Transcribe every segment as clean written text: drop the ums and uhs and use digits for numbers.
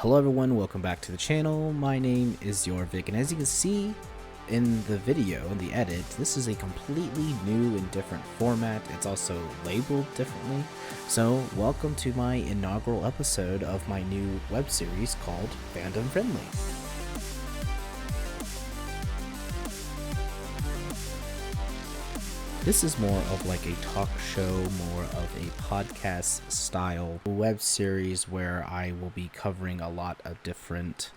Hello everyone, welcome back to the channel. My name is Jorvik, and as you can see in the video, in the edit, this is a completely new and different format. It's also labeled differently. So welcome to my inaugural episode of my new web series called Fandom Friendly. This is more of like a talk show, more of a podcast style web series where I will be covering a lot of different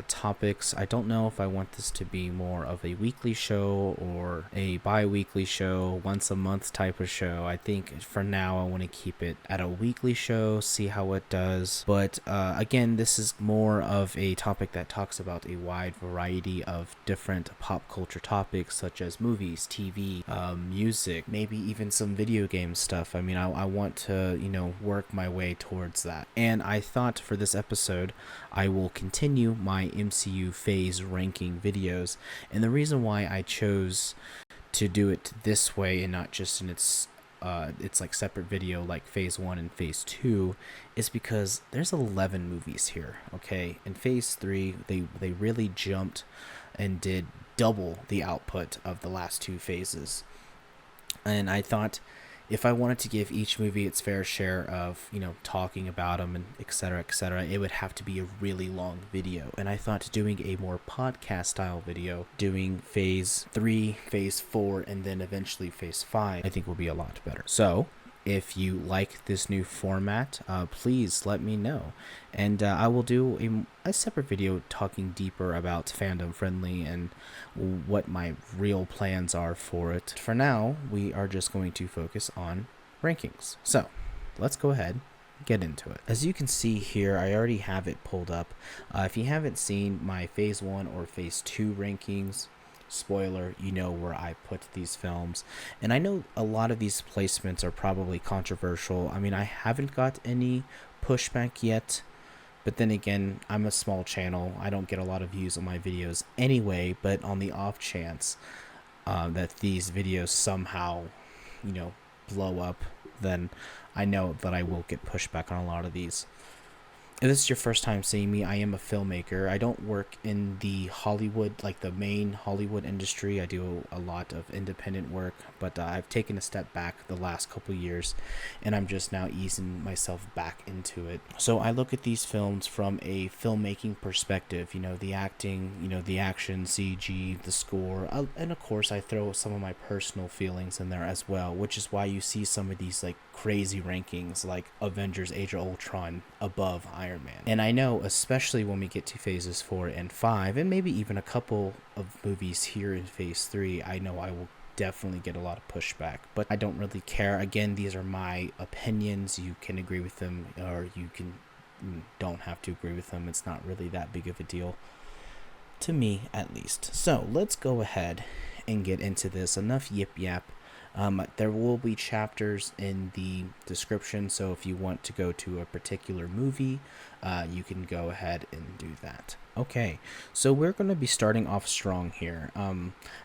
topics. I don't know if I want this to be more of a weekly show or a bi-weekly show, once a month type of show. I think for now I want to keep it at a weekly show, see how it does. But again, this is more of a topic that talks about a wide variety of different pop culture topics such as movies, TV, music, maybe even some video game stuff. I mean, I want to, work my way towards that. And I thought for this episode, I will continue my MCU phase ranking videos. And the reason why I chose to do it this way and not just in its like separate video like phase 1 and phase 2 is because there's 11 movies here. Okay, in phase 3 they really jumped and did double the output of the last two phases. And I thought if I wanted to give each movie its fair share of, talking about them and etc., it would have to be a really long video. And I thought doing a more podcast style video, doing phase 3, phase 4, and then eventually phase 5, I think will be a lot better. So if you like this new format, please let me know. And I will do a separate video talking deeper about Fandom Friendly and what my real plans are for it. For now, we are just going to focus on rankings. So let's go ahead, get into it. As you can see here, I already have it pulled up. If you haven't seen my phase 1 or phase 2 rankings, spoiler, you know where I put these films. And I know a lot of these placements are probably controversial. I mean, I haven't got any pushback yet, but then again, I'm a small channel. I don't get a lot of views on my videos anyway, but on the off chance that these videos somehow, blow up, then I know that I will get pushback on a lot of these. If this is your first time seeing me, I am a filmmaker. I don't work in the Hollywood, like the main Hollywood industry. I do a lot of independent work, but I've taken a step back the last couple years, and I'm just now easing myself back into it. So I look at these films from a filmmaking perspective, the acting, the action, CG, the score, and of course I throw some of my personal feelings in there as well, which is why you see some of these like crazy rankings like Avengers Age of Ultron above Iron Man. And I know, especially when we get to phases 4 and 5, and maybe even a couple of movies here in phase 3, I know I will definitely get a lot of pushback, but I don't really care. Again, these are my opinions. You can agree with them, or you don't have to agree with them. It's not really that big of a deal, to me at least. So let's go ahead and get into this. Enough yip yap. There will be chapters in the description, so if you want to go to a particular movie, you can go ahead and do that. Okay, so we're going to be starting off strong here.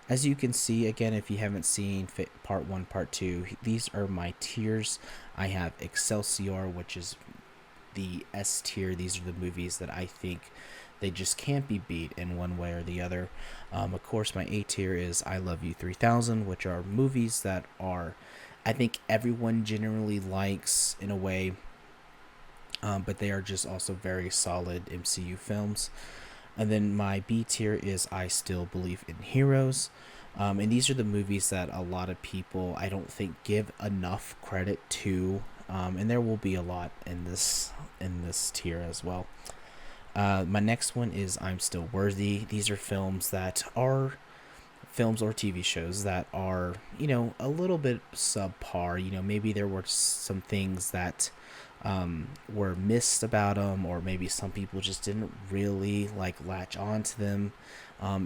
As you can see, again, if you haven't seen part 1, part 2, these are my tiers. I have Excelsior, which is the S tier. These are the movies that I think they just can't be beat in one way or the other. Of course, my A tier is I Love You 3000, which are movies that I think everyone generally likes in a way, but they are just also very solid MCU films. And then my B tier is I Still Believe in Heroes. And these are the movies that a lot of people, I don't think, give enough credit to. And there will be a lot in this tier as well. My next one is I'm Still Worthy. These are films or TV shows that are, a little bit subpar. Maybe there were some things that were missed about them, or maybe some people just didn't really latch on to them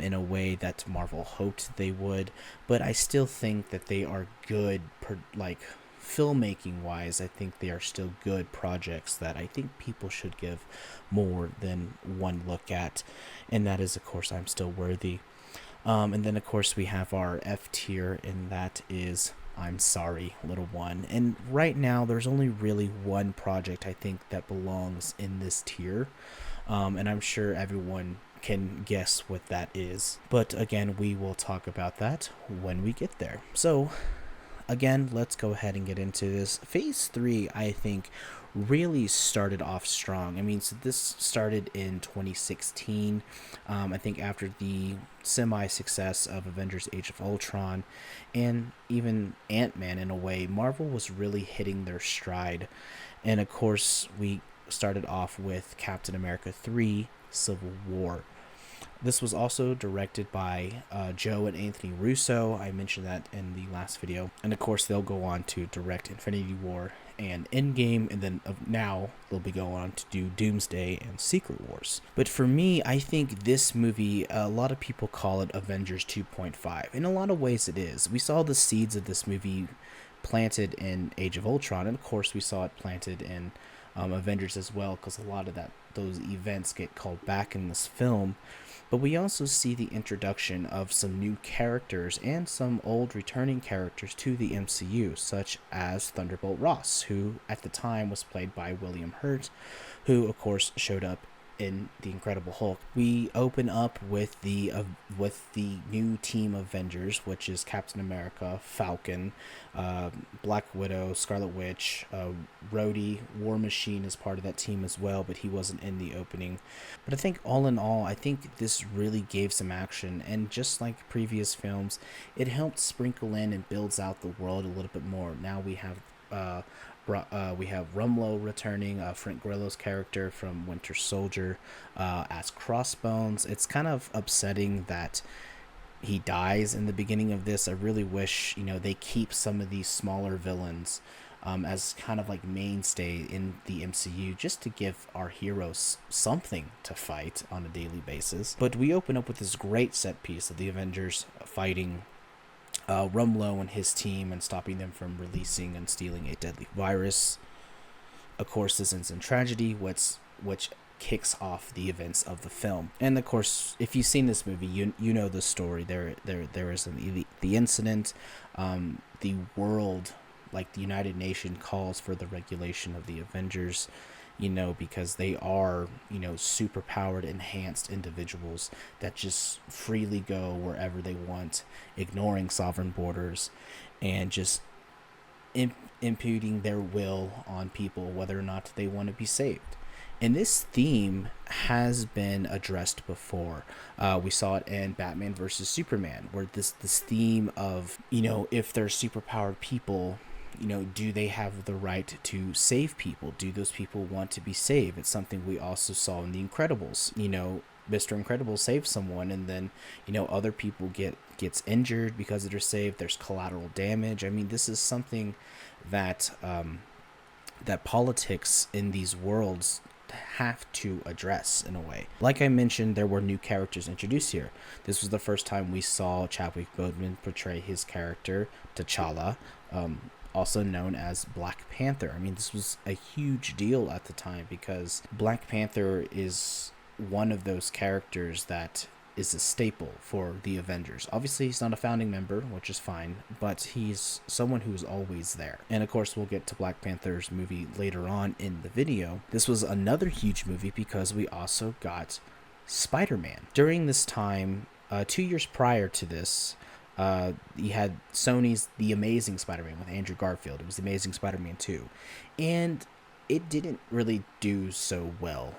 in a way that Marvel hoped they would. But I still think that they are good, filmmaking wise. I think they are still good projects that I think people should give more than one look at, and that is, of course, I'm Still Worthy. And then, of course, we have our F tier, and that is I'm Sorry, Little One. And right now, there's only really one project I think that belongs in this tier. And I'm sure everyone can guess what that is. But again, we will talk about that when we get there. So, again, let's go ahead and get into this. Phase 3, I think, really started off strong. I mean, so this started in 2016. I think after the semi-success of Avengers Age of Ultron and even Ant-Man in a way, Marvel was really hitting their stride. And of course, we started off with Captain America 3 Civil War. This was also directed by Joe and Anthony Russo. I mentioned that in the last video. And of course, they'll go on to direct Infinity War and Endgame. And then now they'll be going on to do Doomsday and Secret Wars. But for me, I think this movie, a lot of people call it Avengers 2.5. In a lot of ways, it is. We saw the seeds of this movie planted in Age of Ultron. And of course, we saw it planted in Avengers as well, because a lot of those events get called back in this film. But we also see the introduction of some new characters and some old returning characters to the MCU, such as Thunderbolt Ross, who at the time was played by William Hurt, who of course showed up in The Incredible Hulk. We open up with the new team Avengers, which is Captain America, Falcon, Black Widow, Scarlet Witch, Rhodey, War Machine is part of that team as well, but he wasn't in the opening. But I think all in all, I think this really gave some action, and just like previous films, it helped sprinkle in and builds out the world a little bit more. Now we have Rumlow returning, Frank Grillo's character from Winter Soldier, as Crossbones. It's kind of upsetting that he dies in the beginning of this. I really wish, they keep some of these smaller villains as kind of like mainstay in the MCU, just to give our heroes something to fight on a daily basis. But we open up with this great set piece of the Avengers fighting Rumlow and his team and stopping them from releasing and stealing a deadly virus. Of course, this ends in tragedy, which kicks off the events of the film. And of course, if you've seen this movie, you know the story. There is the incident. The world, like the United Nations, calls for the regulation of the Avengers. Because they are, super powered, enhanced individuals that just freely go wherever they want, ignoring sovereign borders and just imputing their will on people, whether or not they want to be saved. And this theme has been addressed before. We saw it in Batman versus Superman, where this theme of, if they're superpowered people, do they have the right to save people? Do those people want to be saved? It's something we also saw in The Incredibles. Mr. Incredible saves someone, and then, other people gets injured because they're saved. There's collateral damage. I mean, this is something that that politics in these worlds have to address in a way. Like I mentioned, there were new characters introduced here. This was the first time we saw Chadwick Boseman portray his character, T'Challa, also known as Black Panther. I mean, this was a huge deal at the time because Black Panther is one of those characters that is a staple for the Avengers. Obviously, he's not a founding member, which is fine, but he's someone who's always there. And of course, we'll get to Black Panther's movie later on in the video. This was another huge movie because we also got Spider-Man. During this time, 2 years prior to this, you had Sony's The Amazing Spider-Man with Andrew Garfield. It was The Amazing Spider-Man 2. And it didn't really do so well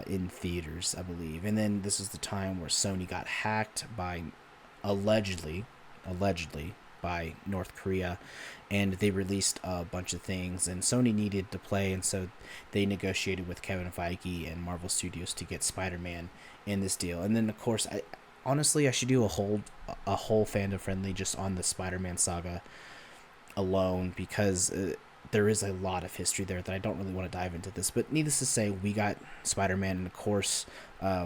in theaters, I believe. And then this is the time where Sony got hacked by, allegedly, by North Korea. And they released a bunch of things. And Sony needed to play. And so they negotiated with Kevin Feige and Marvel Studios to get Spider-Man in this deal. And then, of course, honestly, I should do a whole Fandom Friendly just on the Spider-Man saga alone, because there is a lot of history there that I don't really want to dive into this. But needless to say, we got Spider-Man, and of course,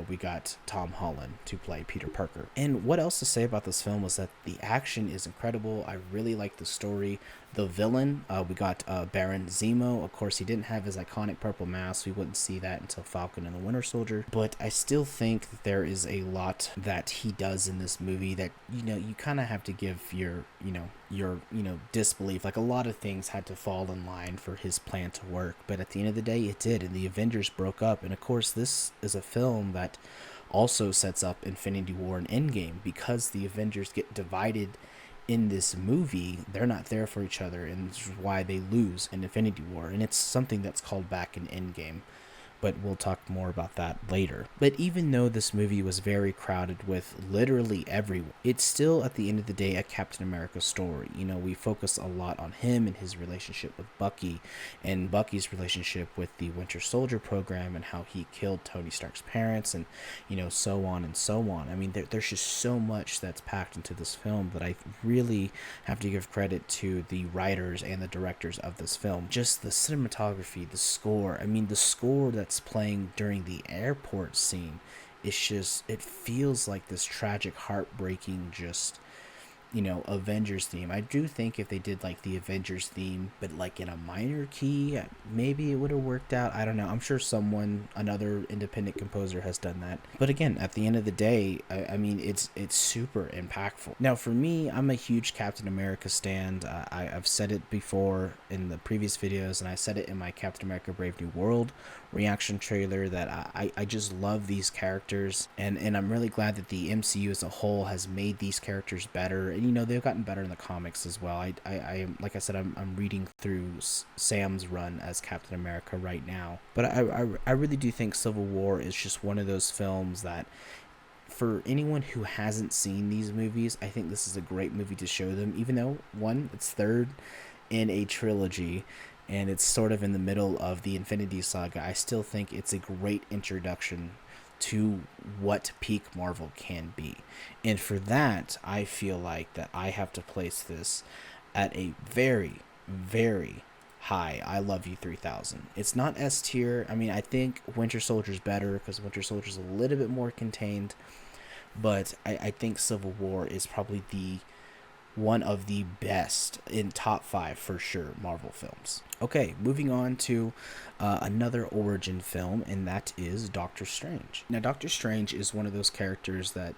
we got Tom Holland to play Peter Parker. And what else to say about this film was that the action is incredible. I really like the story. the villain. We got Baron Zemo. Of course, he didn't have his iconic purple mask. We wouldn't see that until Falcon and the Winter Soldier. But I still think that there is a lot that he does in this movie that, you know, you kind of have to give your disbelief. Like, a lot of things had to fall in line for his plan to work. But at the end of the day, it did. And the Avengers broke up. And of course, this is a film that also sets up Infinity War and Endgame, because the Avengers get divided in this movie. They're not there for each other, and this is why they lose in Infinity War, and it's something that's called back in Endgame, but we'll talk more about that later. But even though this movie was very crowded with literally everyone, it's still at the end of the day a Captain America story. You know, we focus a lot on him and his relationship with Bucky, and Bucky's relationship with the Winter Soldier program, and how he killed Tony Stark's parents, and, you know, so on and so on. I mean, there's just so much that's packed into this film that I really have to give credit to the writers and the directors of this film. Just the cinematography, the score. I mean, the score that's playing during the airport scene, it's just, it feels like this tragic, heartbreaking, just, you know, Avengers theme. I do think if they did like the Avengers theme, but like in a minor key, maybe it would have worked out. I don't know. I'm sure another independent composer has done that. But again, at the end of the day, I mean, it's super impactful. Now, for me, I'm a huge Captain America stan. I've said it before in the previous videos, and I said it in my Captain America Brave New World reaction trailer, that I just love these characters, and I'm really glad that the MCU as a whole has made these characters better. And, you know, they've gotten better in the comics as well. I like I said, I'm reading through Sam's run as Captain America right now, but I really do think Civil War is just one of those films that, for anyone who hasn't seen these movies, I think this is a great movie to show them. Even though, one, it's third in a trilogy, and it's sort of in the middle of the Infinity Saga, I still think it's a great introduction to what peak Marvel can be. And for that, I feel like that I have to place this at a very, very high I Love You 3000. It's not S tier. I mean, I think Winter Soldier's better, because Winter Soldier's a little bit more contained, but I think Civil War is probably one of the best, in top 5 for sure, Marvel films. Okay, moving on to another origin film, and that is Doctor Strange. Now, Doctor Strange is one of those characters that,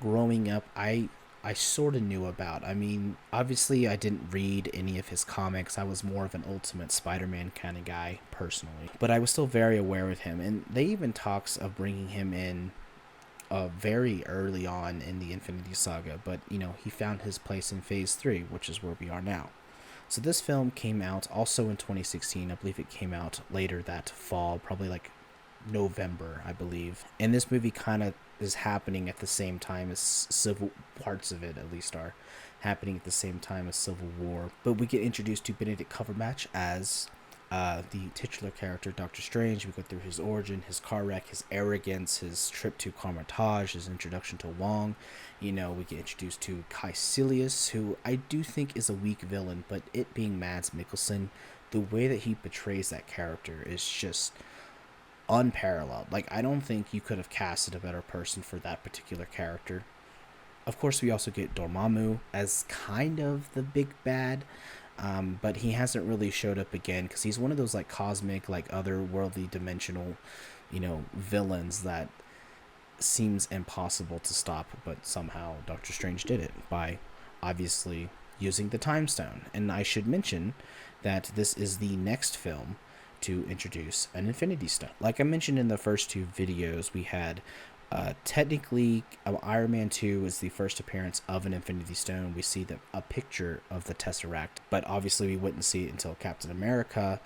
growing up, I sort of knew about. I mean, obviously, I didn't read any of his comics. I was more of an Ultimate Spider-Man kind of guy, personally. But I was still very aware of him, and they even talks of bringing him in very early on in the Infinity Saga, but, you know, he found his place in Phase 3, which is where we are now. So this film came out also in 2016. I believe it came out later that fall, probably like November, I believe. And this movie kind of is happening at the same time as parts of it at least are happening at the same time as Civil War. But we get introduced to Benedict Cumberbatch as the titular character, Doctor Strange. We go through his origin, his car wreck, his arrogance, his trip to Carmitage, his introduction to Wong. You know, we get introduced to Caecilius, who I do think is a weak villain, but it being Mads Mikkelsen, the way that he portrays that character is just unparalleled. Like, I don't think you could have casted a better person for that particular character. Of course, we also get Dormammu as kind of the big bad, but he hasn't really showed up again, because he's one of those, like, cosmic, like, otherworldly, dimensional, you know, villains that seems impossible to stop, but somehow Doctor Strange did it by obviously using the Time Stone. And I should mention that this is the next film to introduce an Infinity Stone. Like I mentioned in the first 2 videos, we had technically Iron Man 2 is the first appearance of an Infinity Stone. We see a picture of the Tesseract, but obviously we wouldn't see it until Captain America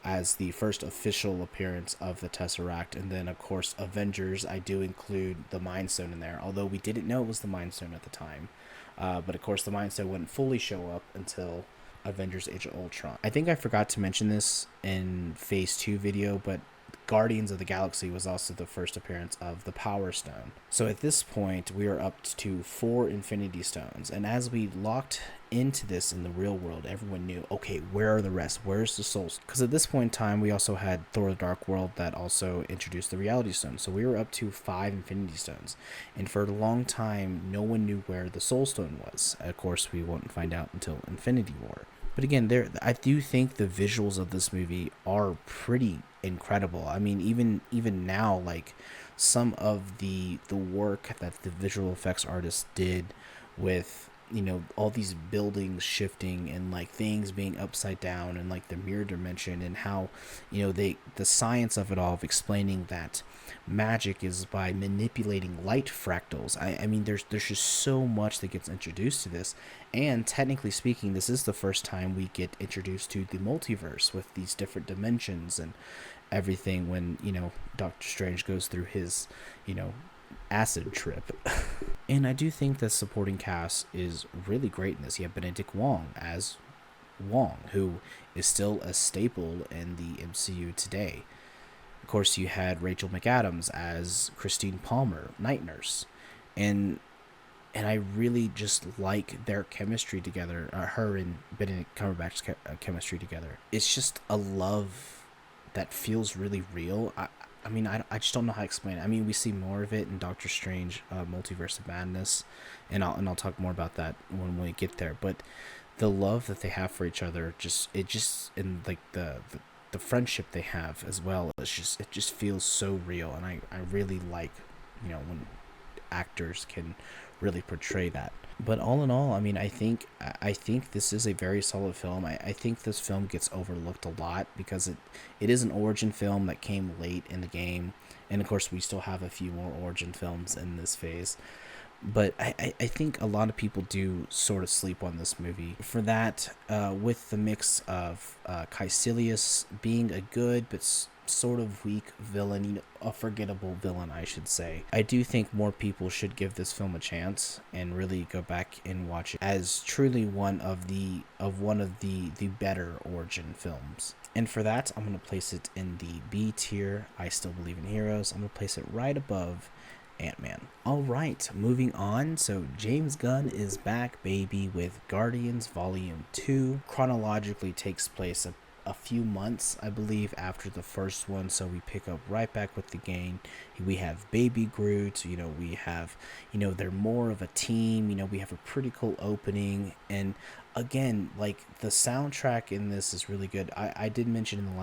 as the first official appearance of the Tesseract. And then, of course, Avengers, I do include the Mind Stone in there, although we didn't know it was the Mind Stone at the time. But of course, the Mind Stone wouldn't fully show up until Avengers Age of Ultron. I think I forgot to mention this in Phase 2 video, but Guardians of the Galaxy was also the first appearance of the Power Stone. So at this point, we are up to 4 Infinity Stones. And as we locked into this in the real world, everyone knew, okay, where are the rest? Where's the souls? Because at this point in time, we also had Thor the Dark World that also introduced the Reality Stone. So we were up to 5 Infinity Stones. And for a long time, no one knew where the Soul Stone was. Of course, we won't find out until Infinity War. But again, there I do think the visuals of this movie are pretty incredible. I mean, even now, like some of the work that the visual effects artists did with all these buildings shifting and like things being upside down and like the mirror dimension and how the science of it all, of explaining that magic is by manipulating light fractals. I mean, there's just so much that gets introduced to this, and technically speaking, this is the first time we get introduced to the multiverse with these different dimensions and everything when Doctor Strange goes through his acid trip. And I do think the supporting cast is really great in this. You have Benedict Wong as Wong, who is still a staple in the MCU today. Of course, you had Rachel McAdams as Christine Palmer, Night Nurse, and I really just like their chemistry together. Her and Benedict Cumberbatch's chemistry together. It's just a love that feels really real. I mean, I just don't know how to explain it. I mean, we see more of it in Doctor Strange, Multiverse of Madness, and I'll talk more about that when we get there. But the love that they have for each other, and like the friendship they have as well, it just feels so real, and I really like when actors can really portray that. But all in all, I mean, I think this is a very solid film. I think this film gets overlooked a lot because it is an origin film that came late in the game, and of course we still have a few more origin films in this phase. But I think a lot of people do sort of sleep on this movie for that, with the mix of Caecilius being a good but sort of weak villain, a forgettable villain, I should say. I do think more people should give this film a chance and really go back and watch it as truly one of the better origin films. And for that, I'm going to place it in the B tier. I still believe in heroes. I'm going to place it right above Ant-Man. Alright, moving on. So James Gunn is back, baby, with Guardians Volume 2. Chronologically takes place a few months, I believe, after the first one, so we pick up right back with the game. We have Baby Groot, we have, they're more of a team, we have a pretty cool opening, and again, like, the soundtrack in this is really good. I did mention in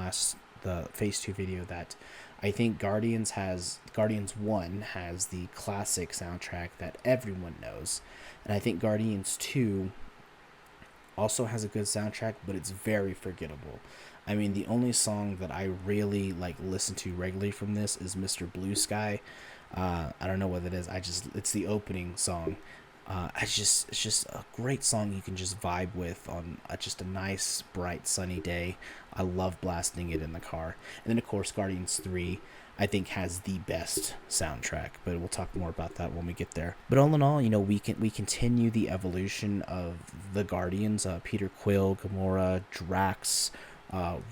the Phase 2 video that I think Guardians 1 has the classic soundtrack that everyone knows, and I think Guardians 2 also has a good soundtrack, but it's very forgettable. I mean, the only song that I really listen to regularly from this is Mr. Blue Sky. I don't know what it is. It's the opening song. It's just a great song you can just vibe with on just a nice, bright, sunny day. I love blasting it in the car. And then, of course, Guardians 3, I think, has the best soundtrack, but we'll talk more about that when we get there. But all in all, we continue the evolution of the Guardians, Peter Quill, Gamora, Drax,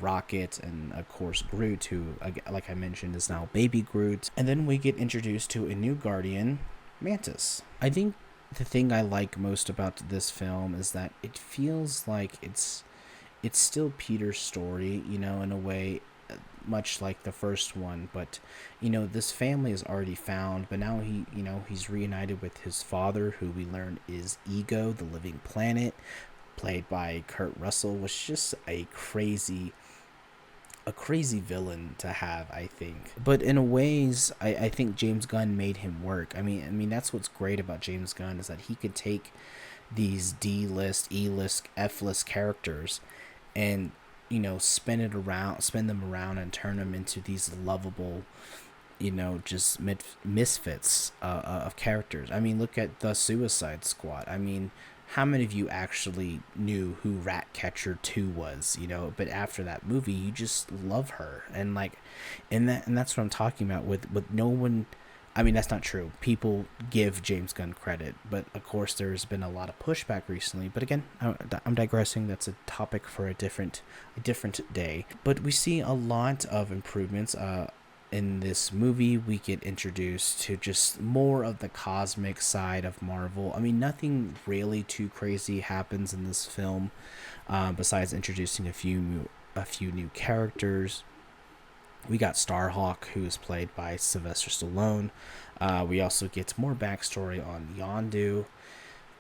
Rocket, and of course Groot, who, like I mentioned, is now Baby Groot. And then we get introduced to a new Guardian, Mantis. I think the thing I like most about this film is that it feels like it's still Peter's story, in a way, much like the first one, but this family is already found, but now he's reunited with his father, who we learn is Ego, the living planet, played by Kurt Russell, was just a crazy villain to have, I think. But in a ways, I think James Gunn made him work. I mean that's what's great about James Gunn, is that he could take these D-list, E-list, F-list characters and spin them around and turn them into these lovable, just misfits of characters. I mean, look at the Suicide Squad. I mean, how many of you actually knew who Ratcatcher 2 was? But after that movie, you just love her, and that's what I'm talking about with no one. I mean, that's not true. People give James Gunn credit, but of course there's been a lot of pushback recently. But again, I'm digressing. That's a topic for a different day. But we see a lot of improvements. In this movie, we get introduced to just more of the cosmic side of Marvel. I mean, nothing really too crazy happens in this film, besides introducing a few new characters. We got Starhawk, who is played by Sylvester Stallone. We also get more backstory on Yondu.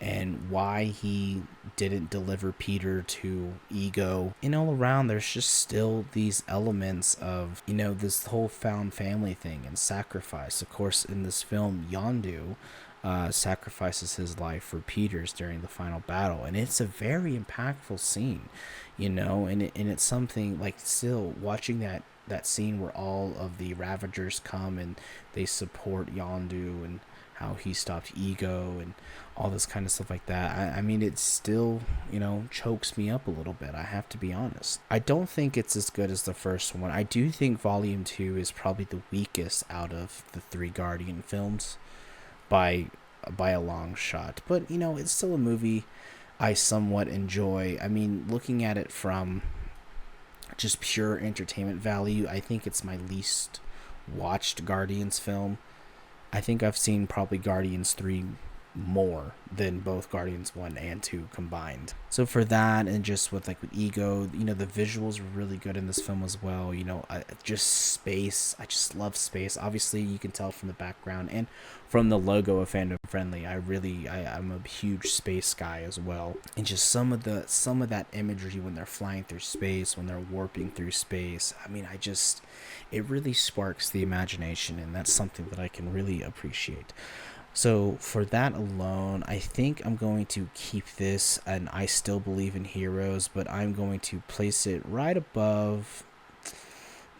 and why he didn't deliver Peter to Ego. And all around, there's just still these elements of, this whole found family thing and sacrifice. Of course, in this film, Yondu sacrifices his life for Peter's during the final battle, and it's a very impactful scene, and it's something like, still watching that scene where all of the Ravagers come and they support Yondu, and how he stopped Ego and all this kind of stuff like that. I mean, it still, chokes me up a little bit. I have to be honest. I don't think it's as good as the first one. I do think Volume 2 is probably the weakest out of the 3 Guardian films by a long shot. But, it's still a movie I somewhat enjoy. I mean, looking at it from just pure entertainment value, I think it's my least watched Guardians film. I think I've seen probably Guardians 3 more than both Guardians 1 and 2 combined. So for that, and just with Ego, the visuals were really good in this film as well. Just space. I just love space. Obviously, you can tell from the background and from the logo of Fandom Friendly. I'm a huge space guy as well. And just some of that imagery when they're flying through space, when they're warping through space. I mean, it really sparks the imagination, and that's something that I can really appreciate. So for that alone, I think I'm going to keep this, and I still believe in Heroes, but I'm going to place it right above.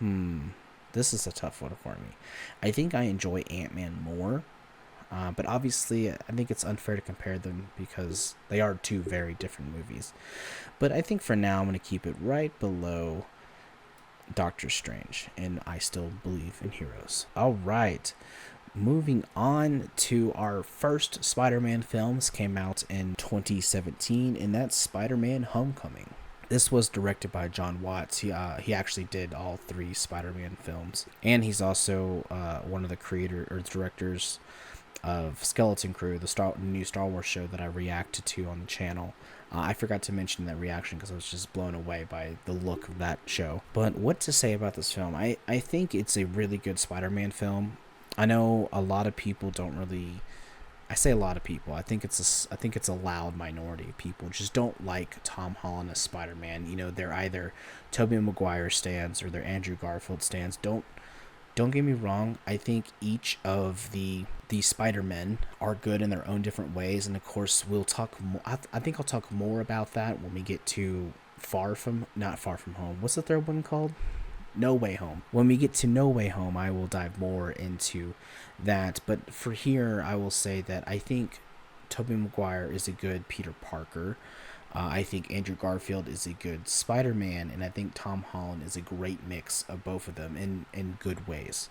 This is a tough one for me. I think I enjoy Ant-Man more, but obviously I think it's unfair to compare them because they are 2 very different movies. But I think for now I'm going to keep it right below Doctor Strange, and I still believe in Heroes. All right. Moving on to our first Spider-Man films, came out in 2017, and that's Spider-Man Homecoming. This was directed by John Watts. He actually did all 3 Spider-Man films, and he's also one of the directors of Skeleton Crew, the new Star Wars show that I reacted to on the channel. I forgot to mention that reaction because I was just blown away by the look of that show. But what to say about this film? I think it's a really good Spider-Man film. I know a lot of people don't really. I say a lot of people. I think it's a loud minority of people just don't like Tom Holland as Spider-Man. They're either Tobey Maguire stans or they're Andrew Garfield stans. Don't get me wrong. I think each of the Spider-Men are good in their own different ways, and of course we'll talk more. I think I'll talk more about that when we get to not Far From Home. What's the third one called? No Way Home. When we get to No Way Home, I will dive more into that. But for here, I will say that I think Tobey Maguire is a good Peter Parker. I think Andrew Garfield is a good Spider-Man, and I think Tom Holland is a great mix of both of them in good ways.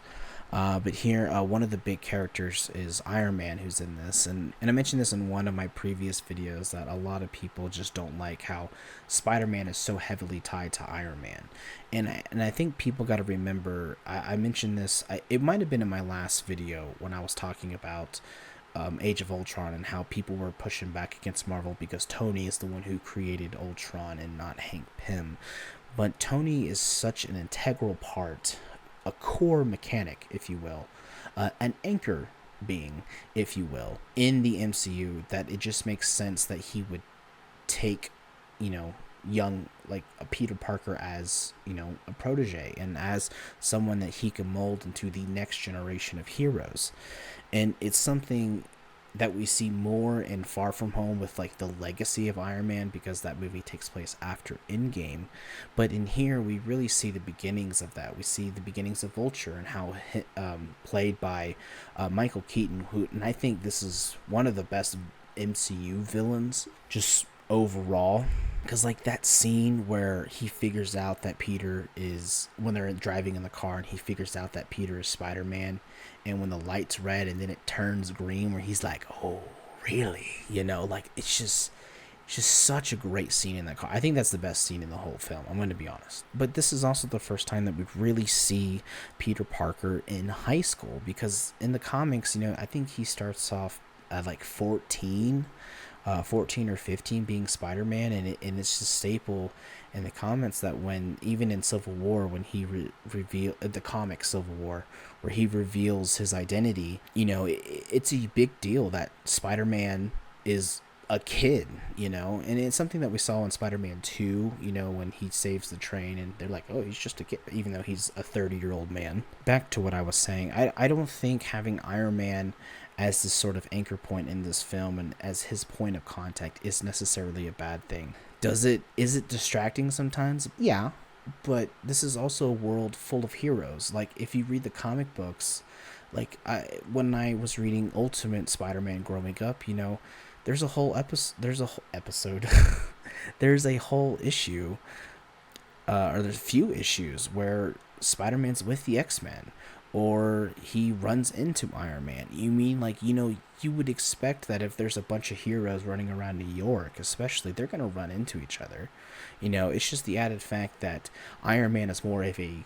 But here, one of the big characters is Iron Man, who's in this. And I mentioned this in one of my previous videos, that a lot of people just don't like how Spider-Man is so heavily tied to Iron Man. And I think people got to remember, I mentioned this, it might have been in my last video when I was talking about Age of Ultron and how people were pushing back against Marvel because Tony is the one who created Ultron and not Hank Pym. But Tony is such an integral part, a core mechanic, if you will, an anchor being, if you will, in the MCU, that it just makes sense that he would take, young, like a Peter Parker as, a protege and as someone that he can mold into the next generation of heroes. And it's something that we see more in Far From Home with the legacy of Iron Man, because that movie takes place after Endgame. But in here, we really see the beginnings of that. We see the beginnings of Vulture and how played by Michael Keaton, and I think this is one of the best MCU villains just overall. Because that scene where he figures out that Peter is, when they're driving in the car and he figures out that Peter is Spider-Man, and when the light's red and then it turns green, where he's like, oh, really? It's just such a great scene in that car. I think that's the best scene in the whole film, I'm going to be honest. But this is also the first time that we really see Peter Parker in high school, because in the comics, I think he starts off at 14 or 15 being Spider-Man, and it's just staple in the comments that when, even in Civil War, when he reveal the comic Civil War, where he reveals his identity, it's a big deal that Spider-Man is a kid, and it's something that we saw in Spider-Man 2, when he saves the train and they're like, oh, he's just a kid, even though he's a 30-year-old man. Back to what I was saying, I don't think having Iron Man as this sort of anchor point in this film and as his point of contact is necessarily a bad thing. Is it distracting sometimes? Yeah, but this is also a world full of heroes. Like, if you read the comic books, like, when I was reading Ultimate Spider-Man growing up, there's a whole episode there's a whole issue, or there's a few issues where Spider-Man's with the X-Men, or he runs into Iron Man. You mean, like, you would expect that if there's a bunch of heroes running around New York, especially, they're going to run into each other. It's just the added fact that Iron Man is more of a,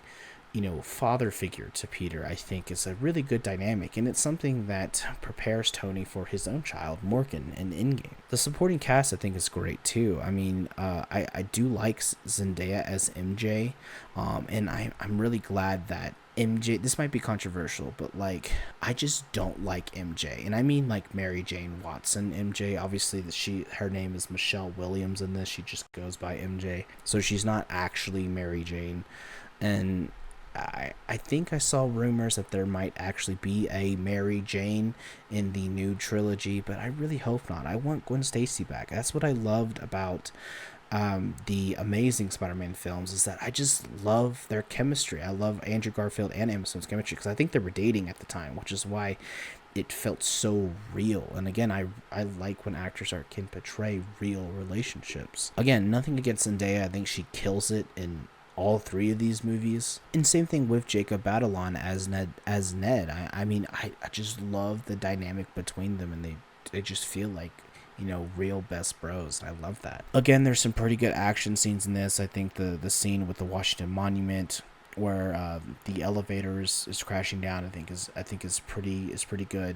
father figure to Peter. I think is a really good dynamic, and it's something that prepares Tony for his own child, Morgan, in Endgame. The supporting cast, I think, is great too. I mean, I do like Zendaya as MJ, and I'm really glad that MJ, this might be controversial, but, like, I just don't like MJ, and I mean, like, Mary Jane Watson MJ. Obviously, her name is Michelle Williams in this. She just goes by MJ, so she's not actually Mary Jane. And I think I saw rumors that there might actually be a Mary Jane in the new trilogy, but I really hope not. I want Gwen Stacy back. That's what I loved about the Amazing Spider-Man films, is that I just love their chemistry. I love Andrew Garfield and Emma Stone's chemistry, because I think they were dating at the time, which is why it felt so real. And again, I like when actors can portray real relationships. Again, nothing against Zendaya. I think she kills it in all three of these movies. And same thing with Jacob Batalon as Ned. I mean, I just love the dynamic between them, and they just feel like, real best bros. I love that. Again, there's some pretty good action scenes in this. I think the scene with the Washington Monument, where the elevator is crashing down, I think is pretty good.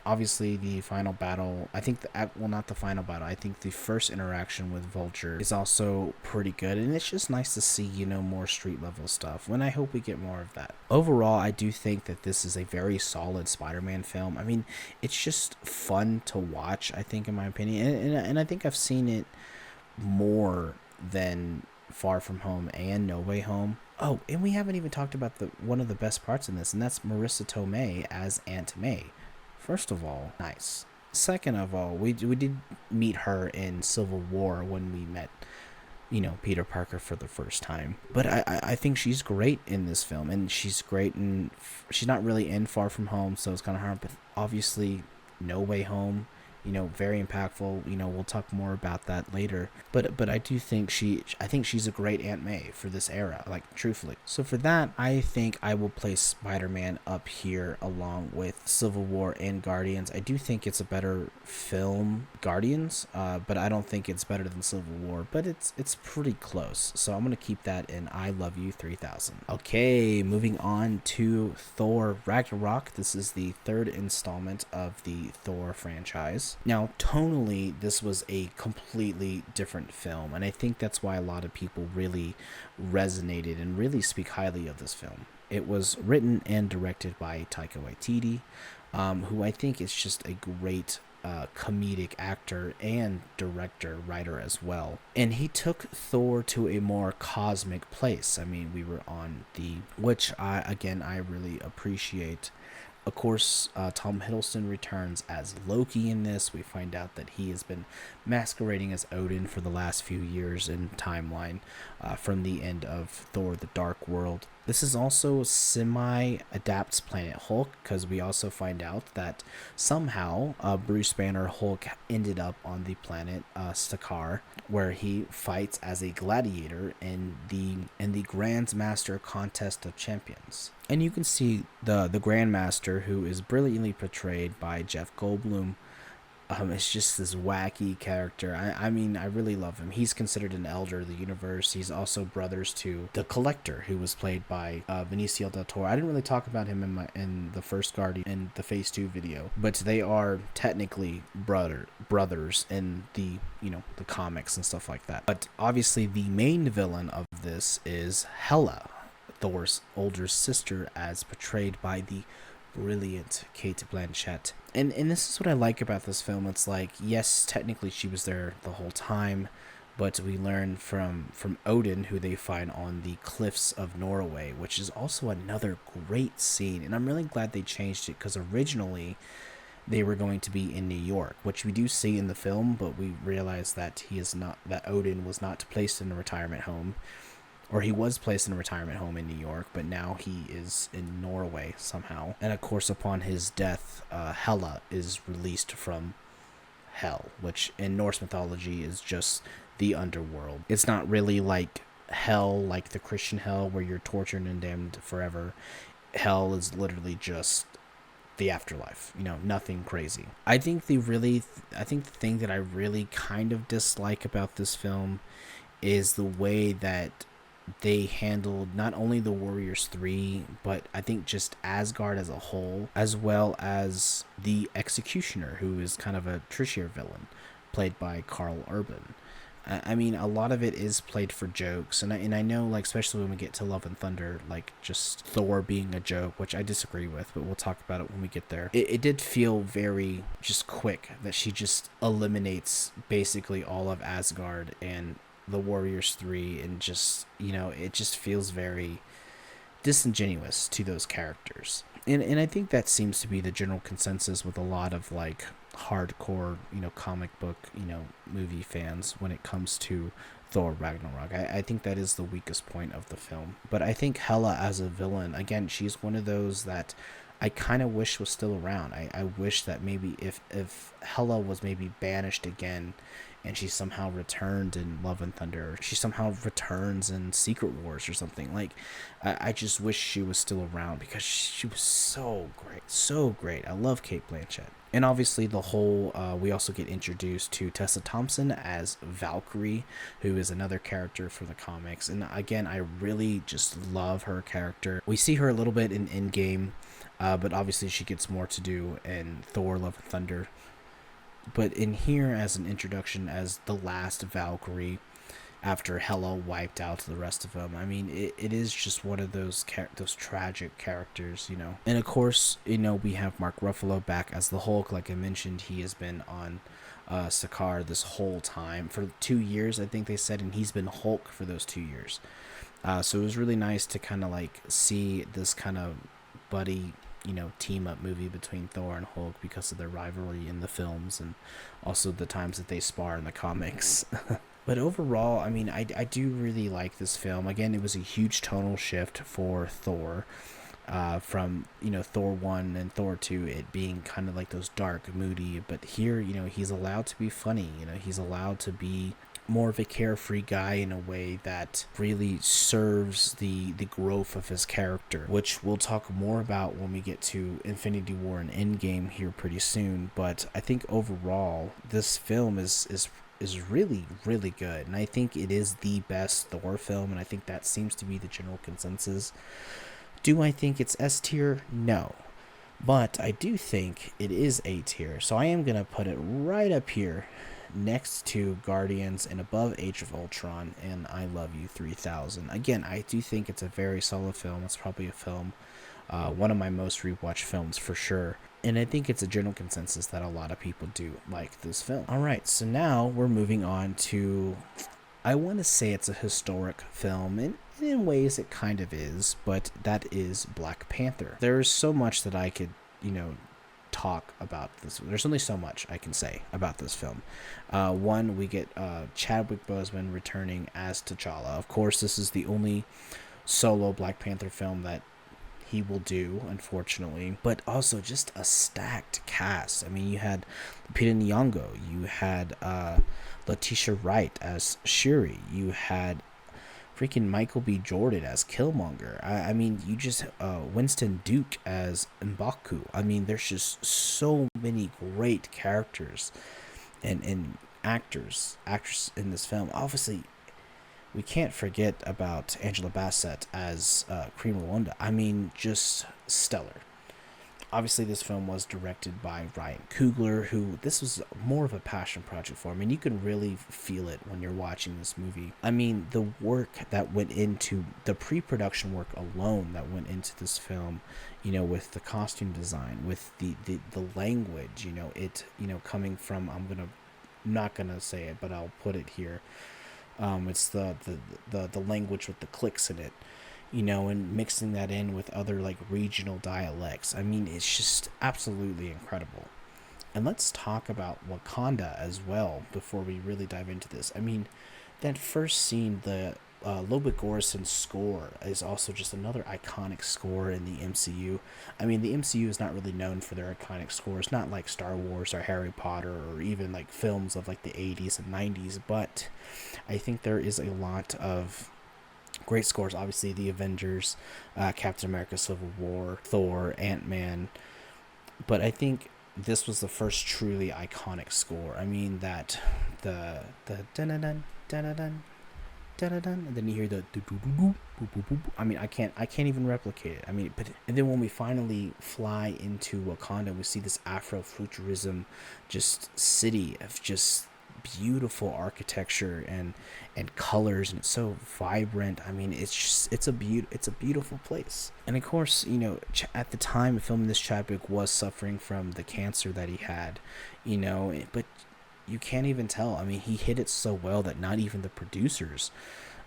Obviously, the final battle, I think, not the final battle, I think the first interaction with Vulture is also pretty good, and it's just nice to see, more street level stuff, when I hope we get more of that. Overall, I do think that this is a very solid Spider-Man film. I mean, it's just fun to watch, I think, in my opinion, and I think I've seen it more than Far From Home and No Way Home. Oh, and we haven't even talked about one of the best parts in this, and that's Marissa Tomei as Aunt May. First of all, nice. Second of all, we did meet her in Civil War when we met, Peter Parker for the first time. But I think she's great in this film, and she's great, and she's not really in Far From Home, so it's kind of hard. But obviously, No Way Home, very impactful. We'll talk more about that later. But I do think she's a great Aunt May for this era, like, truthfully. So for that, I think I will place Spider-Man up here along with Civil War and Guardians. I do think it's a better film, Guardians, but I don't think it's better than Civil War, but it's pretty close. So I'm going to keep that in I Love You 3000. Okay, moving on to Thor Ragnarok. This is the third installment of the Thor franchise. Now, tonally, this was a completely different film, and I think that's why a lot of people really resonated and really speak highly of this film. It was written and directed by Taika Waititi, who I think is just a great comedic actor and writer as well. And he took Thor to a more cosmic place. I mean, we were on which I really appreciate. Of course, Tom Hiddleston returns as Loki in this. We find out that he has been masquerading as Odin for the last few years in timeline, from the end of Thor: The Dark World. This is also semi-adapts Planet Hulk, because we also find out that somehow Bruce Banner Hulk ended up on the planet Sakaar, where he fights as a gladiator in the Grandmaster Contest of Champions. And you can see the Grandmaster, who is brilliantly portrayed by Jeff Goldblum. It's just this wacky character. I mean, I really love him. He's considered an elder of the universe. He's also brothers to the Collector, who was played by Benicio del Toro. I didn't really talk about him in the first Guardian, in the Phase 2 video, but they are technically brothers in the comics and stuff like that. But obviously, the main villain of this is Hela, Thor's older sister, as portrayed by the brilliant Kate Blanchett. And this is what I like about this film. It's like, yes, technically she was there the whole time, but we learn from Odin, who they find on the cliffs of Norway, which is also another great scene. And I'm really glad they changed it, because originally they were going to be in New York, which we do see in the film, but we realize that that Odin was not placed in a retirement home, or he was placed in a retirement home in New York, but now he is in Norway somehow. And of course, upon his death, Hela is released from hell, which in Norse mythology is just the underworld. It's not really like hell, like the Christian hell where you're tortured and damned forever. Hell is literally just the afterlife, nothing crazy. I think the thing that I really kind of dislike about this film is the way that they handled not only the Warriors 3, but I think just Asgard as a whole, as well as the Executioner, who is kind of a tertiary villain, played by Karl Urban. I mean, a lot of it is played for jokes, and I know, like, especially when we get to Love and Thunder, like, just Thor being a joke, which I disagree with, but we'll talk about it when we get there. It did feel very just quick that she just eliminates basically all of Asgard and the Warriors 3, and just, it just feels very disingenuous to those characters. And I think that seems to be the general consensus with a lot of, like, hardcore, comic book, movie fans when it comes to Thor Ragnarok. I think that is the weakest point of the film. But I think Hela as a villain, again, she's one of those that I kind of wish was still around. I wish that maybe if Hela was maybe banished again, and she somehow returned in Love and Thunder, or she somehow returns in Secret Wars or something. Like, I just wish she was still around, because she was so great. So great. I love Kate Blanchett. And obviously the whole, we also get introduced to Tessa Thompson as Valkyrie, who is another character from the comics. And again, I really just love her character. We see her a little bit in Endgame, but obviously she gets more to do in Thor, Love and Thunder. But in here, as an introduction, as the last Valkyrie, after Hela wiped out the rest of them, I mean, it is just one of those tragic characters, And of course, we have Mark Ruffalo back as the Hulk. Like I mentioned, he has been on Sakaar this whole time for 2 years, I think they said, and he's been Hulk for those 2 years. So it was really nice to kind of like see this kind of buddy team up movie between Thor and Hulk, because of their rivalry in the films and also the times that they spar in the comics. But overall, I mean, I do really like this film. Again, it was a huge tonal shift for Thor, from Thor 1 and Thor 2, it being kind of like those dark, moody, but here he's allowed to be funny. He's allowed to be more of a carefree guy in a way that really serves the growth of his character, which we'll talk more about when we get to Infinity War and Endgame here pretty soon. But I think overall this film is really, really good, and I think it is the best Thor film, and I think that seems to be the general consensus. Do I think it's S tier? No. But I do think it is A tier, so I am going to put it right up here next to Guardians and above Age of Ultron and I Love You 3000. Again, I do think it's a very solid film. It's probably a film, one of my most rewatched films for sure. And I think it's a general consensus that a lot of people do like this film. Alright, so now we're moving on to, I want to say it's a historic film, and in ways it kind of is, but that is Black Panther. There's so much that I could, talk about this. There's only so much I can say about this film. One, we get Chadwick Boseman returning as T'Challa. Of course, this is the only solo Black Panther film that he will do, unfortunately, but also just a stacked cast. I mean, you had Peter Nyong'o, you had Letitia Wright as Shuri, you had freaking Michael B. Jordan as Killmonger. I mean, you just Winston Duke as M'Baku. I mean, there's just so many great characters and actors in this film. Obviously, we can't forget about Angela Bassett as Queen Rwanda. I mean, just stellar. Obviously, this film was directed by Ryan Coogler, who this was more of a passion project for him, and you can really feel it when you're watching this movie. I mean, the work that went into the pre-production work alone that went into this film, with the costume design, with the language, coming from, not gonna say it, but I'll put it here. It's the language with the clicks in it, and mixing that in with other like regional dialects. I mean, it's just absolutely incredible. And let's talk about Wakanda as well before we really dive into this. I mean, that first scene, the Ludwig Göransson's score is also just another iconic score in the MCU. I mean, the MCU is not really known for their iconic scores, not like Star Wars or Harry Potter or even like films of like the 80s and 90s, but I think there is a lot of great scores. Obviously, the Avengers, Captain America: Civil War, Thor, Ant-Man, but I think this was the first truly iconic score. I mean, that the dun dun dun dun dun dun, and then you hear the do do do do. I mean, I can't even replicate it. I mean, but and then when we finally fly into Wakanda, we see this Afrofuturism, just city of just beautiful architecture and colors, and it's so vibrant. I mean, it's a beautiful place. And of course, at the time of filming this, Chadwick was suffering from the cancer that he had, but you can't even tell. I mean, he hit it so well that not even the producers,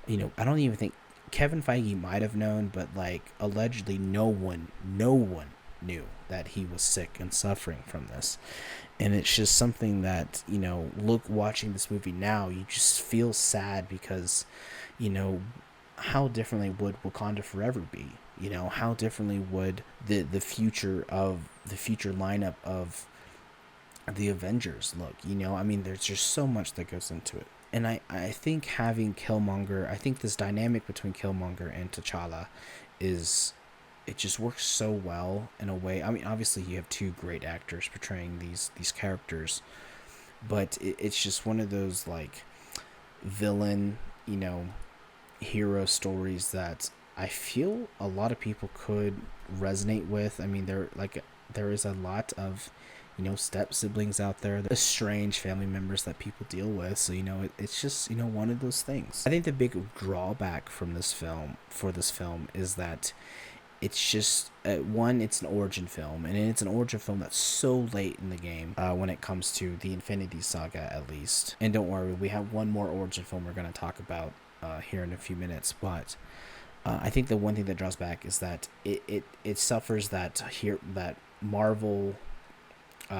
I don't even think Kevin Feige might have known, but like allegedly no one knew that he was sick and suffering from this. And it's just something that, watching this movie now, you just feel sad because, how differently would Wakanda Forever be? How differently would the future lineup of the Avengers look? I mean, there's just so much that goes into it. And I think having Killmonger, I think this dynamic between Killmonger and T'Challa it just works so well in a way. I mean, obviously you have two great actors portraying these characters, but it's just one of those like villain, hero stories that I feel a lot of people could resonate with. I mean, there is a lot of step siblings out there, the estranged family members that people deal with. So it's just one of those things. I think the big drawback from this film is that it's just it's an origin film, and it's an origin film that's so late in the game when it comes to the Infinity Saga, at least. And don't worry, we have one more origin film we're going to talk about here in a few minutes. But I think the one thing that draws back is that it suffers that Marvel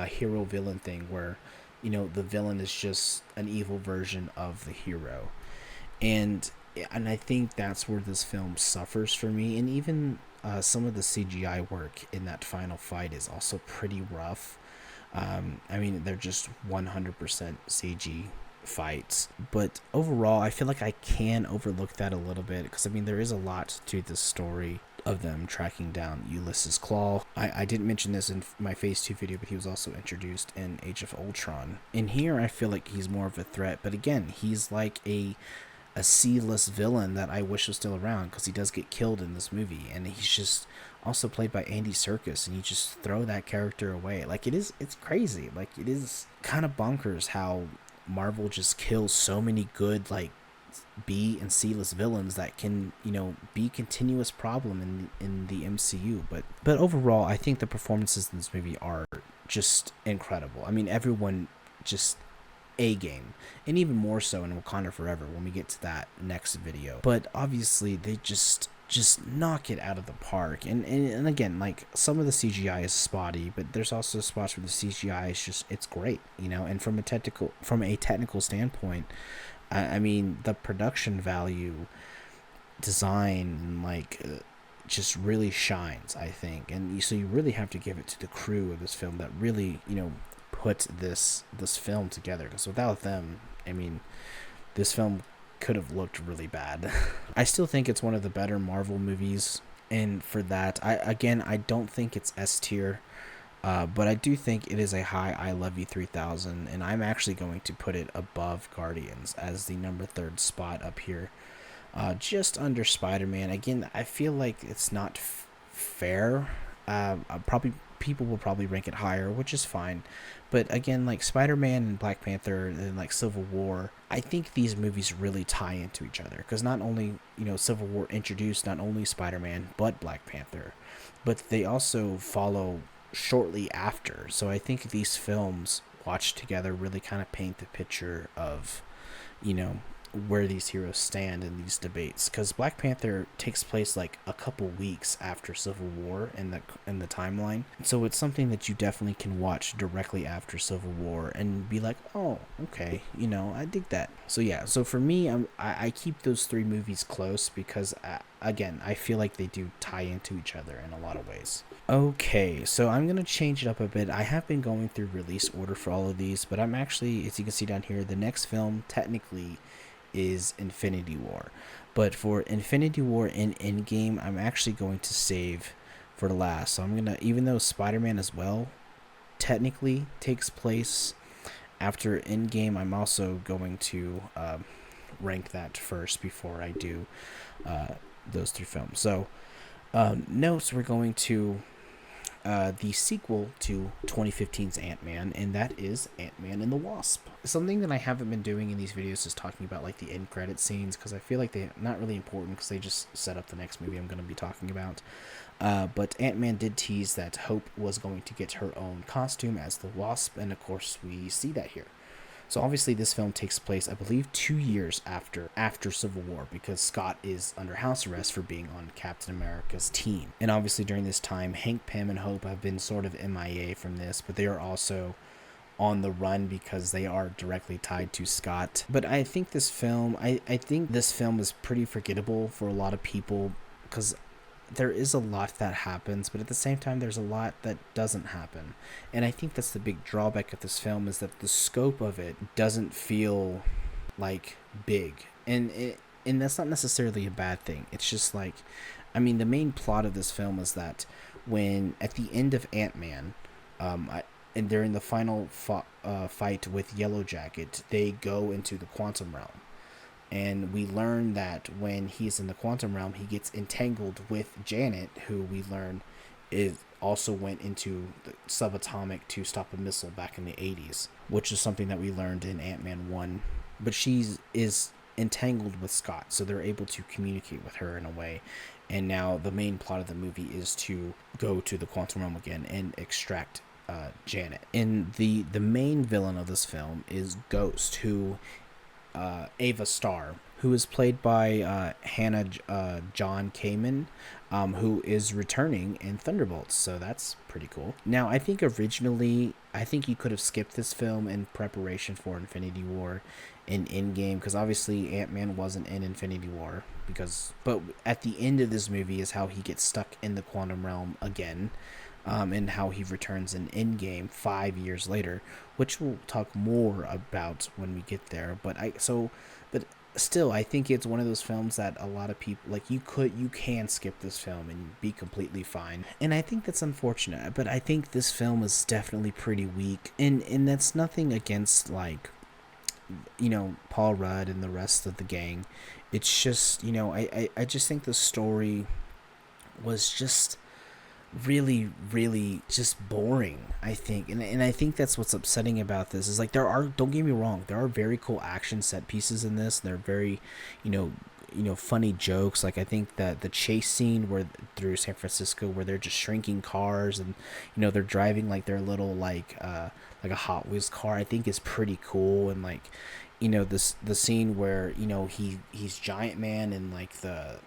hero villain thing where the villain is just an evil version of the hero, and I think that's where this film suffers for me. And even some of the CGI work in that final fight is also pretty rough. I mean, they're just 100% CG fights, but overall I feel like I can overlook that a little bit, because I mean there is a lot to the story of them tracking down Ulysses Claw. I didn't mention this in my Phase 2 video, but he was also introduced in Age of Ultron. In here I feel like he's more of a threat, but again, he's like a C-list villain that I wish was still around, because he does get killed in this movie, and he's just also played by Andy Serkis, and you just throw that character away. Like, it's crazy. Like, it is kind of bonkers how Marvel just kills so many good like B and C-list villains that can be a continuous problem in the MCU. But overall, I think the performances in this movie are just incredible. I mean, everyone just A game, and even more so in Wakanda Forever when we get to that next video. But obviously they just knock it out of the park. And again, like, some of the CGI is spotty, but there's also spots where the CGI is it's great, and from a technical standpoint, I mean, the production value, design, like, just really shines, I think. And so you really have to give it to the crew of this film that really, put this film together, because without them, I mean, this film could have looked really bad. I still think it's one of the better Marvel movies, and for that, I don't think it's S tier, but I do think it is a high I Love You 3000, and I'm actually going to put it above Guardians as the number 3rd spot up here, just under Spider-Man. Again, I feel like it's not fair. I'll probably people will probably rank it higher, which is fine. But again, like Spider-Man and Black Panther and like Civil War, I think these movies really tie into each other, because not only, Civil War introduced not only Spider-Man but Black Panther, but they also follow shortly after. So I think these films watched together really kind of paint the picture of, you know, where these heroes stand in these debates, because Black Panther takes place like a couple weeks after Civil War in the timeline, so it's something that you definitely can watch directly after Civil War and be like, oh, okay, I dig that. So yeah, so for me, I keep those three movies close because again, I feel like they do tie into each other in a lot of ways. Okay, so I'm going to change it up a bit. I have been going through release order for all of these, but I'm actually, as you can see down here, the next film technically is Infinity War. But for Infinity War and Endgame, I'm actually going to save for the last. So I'm going to, even though Spider-Man as well technically takes place after Endgame, I'm also going to rank that first before I do those three films. So notes, we're going to the sequel to 2015's Ant-Man, and that is Ant-Man and the Wasp. Something that I haven't been doing in these videos is talking about like the end credit scenes, because I feel like they're not really important because they just set up the next movie I'm going to be talking about. But Ant-Man did tease that Hope was going to get her own costume as the Wasp, and of course we see that here. So obviously this film takes place, I believe, 2 years after Civil War, because Scott is under house arrest for being on Captain America's team. And obviously during this time, Hank Pym and Hope have been sort of MIA from this, but they are also on the run because they are directly tied to Scott. But I think this film, I think this film is pretty forgettable for a lot of people, because there is a lot that happens, but at the same time there's a lot that doesn't happen. And I think that's the big drawback of this film, is that the scope of it doesn't feel like big. And that's not necessarily a bad thing. It's just like, I mean, the main plot of this film is that when at the end of Ant-Man, and during the final fight with Yellow Jacket, they go into the quantum realm. And we learn that when he's in the quantum realm, he gets entangled with Janet, who we learn also went into the subatomic to stop a missile back in the 80s, which is something that we learned in Ant-Man 1. But she is entangled with Scott, so they're able to communicate with her in a way. And now the main plot of the movie is to go to the quantum realm again and extract Janet. And the main villain of this film is Ghost, who Ava Starr, who is played by Hannah John Kamen, who is returning in Thunderbolts, so that's pretty cool. Now, I think originally, you could have skipped this film in preparation for Infinity War and Endgame, because obviously Ant-Man wasn't in Infinity War, but at the end of this movie is how he gets stuck in the quantum realm again, and how he returns in Endgame 5 years later, which we'll talk more about when we get there. But still, I think it's one of those films that a lot of people, like, you can skip this film and be completely fine. And I think that's unfortunate, but I think this film is definitely pretty weak. And that's nothing against, like, Paul Rudd and the rest of the gang. It's just, I just think the story was just really, really just boring, I think. And I think that's what's upsetting about this, is like, don't get me wrong, there are very cool action set pieces in this. They're very, funny jokes. Like, I think that the chase scene through San Francisco, where they're just shrinking cars and, they're driving like their little, like a Hot Wheels car, I think is pretty cool. And like, the scene where, he's Giant Man and like the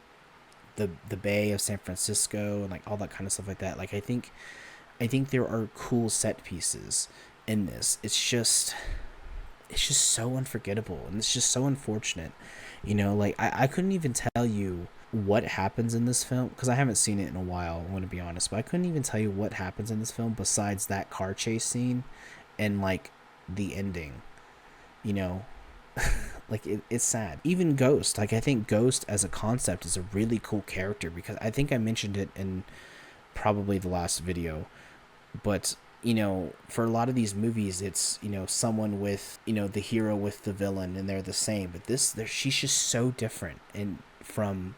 Bay of San Francisco and like all that kind of stuff like that. Like, I think there are cool set pieces in this. It's just so unforgettable, and it's just so unfortunate. Like, I couldn't even tell you what happens in this film, because I haven't seen it in a while, I want to be honest, but I couldn't even tell you what happens in this film besides that car chase scene and like the ending. Like, it's sad. Even Ghost, like, I think Ghost as a concept is a really cool character, because I think I mentioned it in probably the last video, but for a lot of these movies, it's someone with the hero with the villain, and they're the same. But she's just so different, and from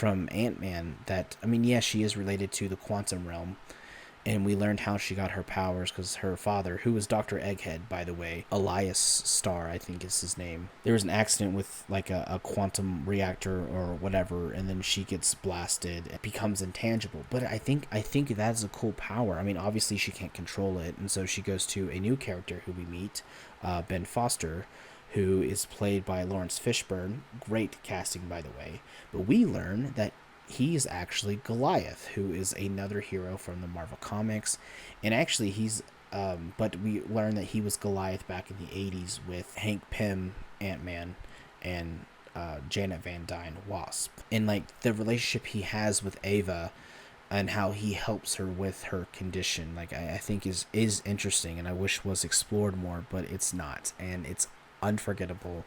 Ant-Man, that, I mean, yeah, she is related to the quantum realm, And we learned how she got her powers because her father, who was Dr. Egghead, by the way, Elias Starr, I think is his name. There was an accident with like a quantum reactor or whatever, and then she gets blasted and becomes intangible. But I think that's a cool power. I mean, obviously she can't control it, and so she goes to a new character who we meet, Ben Foster, who is played by Lawrence Fishburne. Great casting, by the way. But we learn that he's actually Goliath, who is another hero from the Marvel Comics. And actually, but we learned that he was Goliath back in the 80s with Hank Pym, Ant-Man, and Janet Van Dyne, Wasp. And like the relationship he has with Ava and how he helps her with her condition, like I think is interesting, and I wish was explored more, but it's not. And it's unforgettable.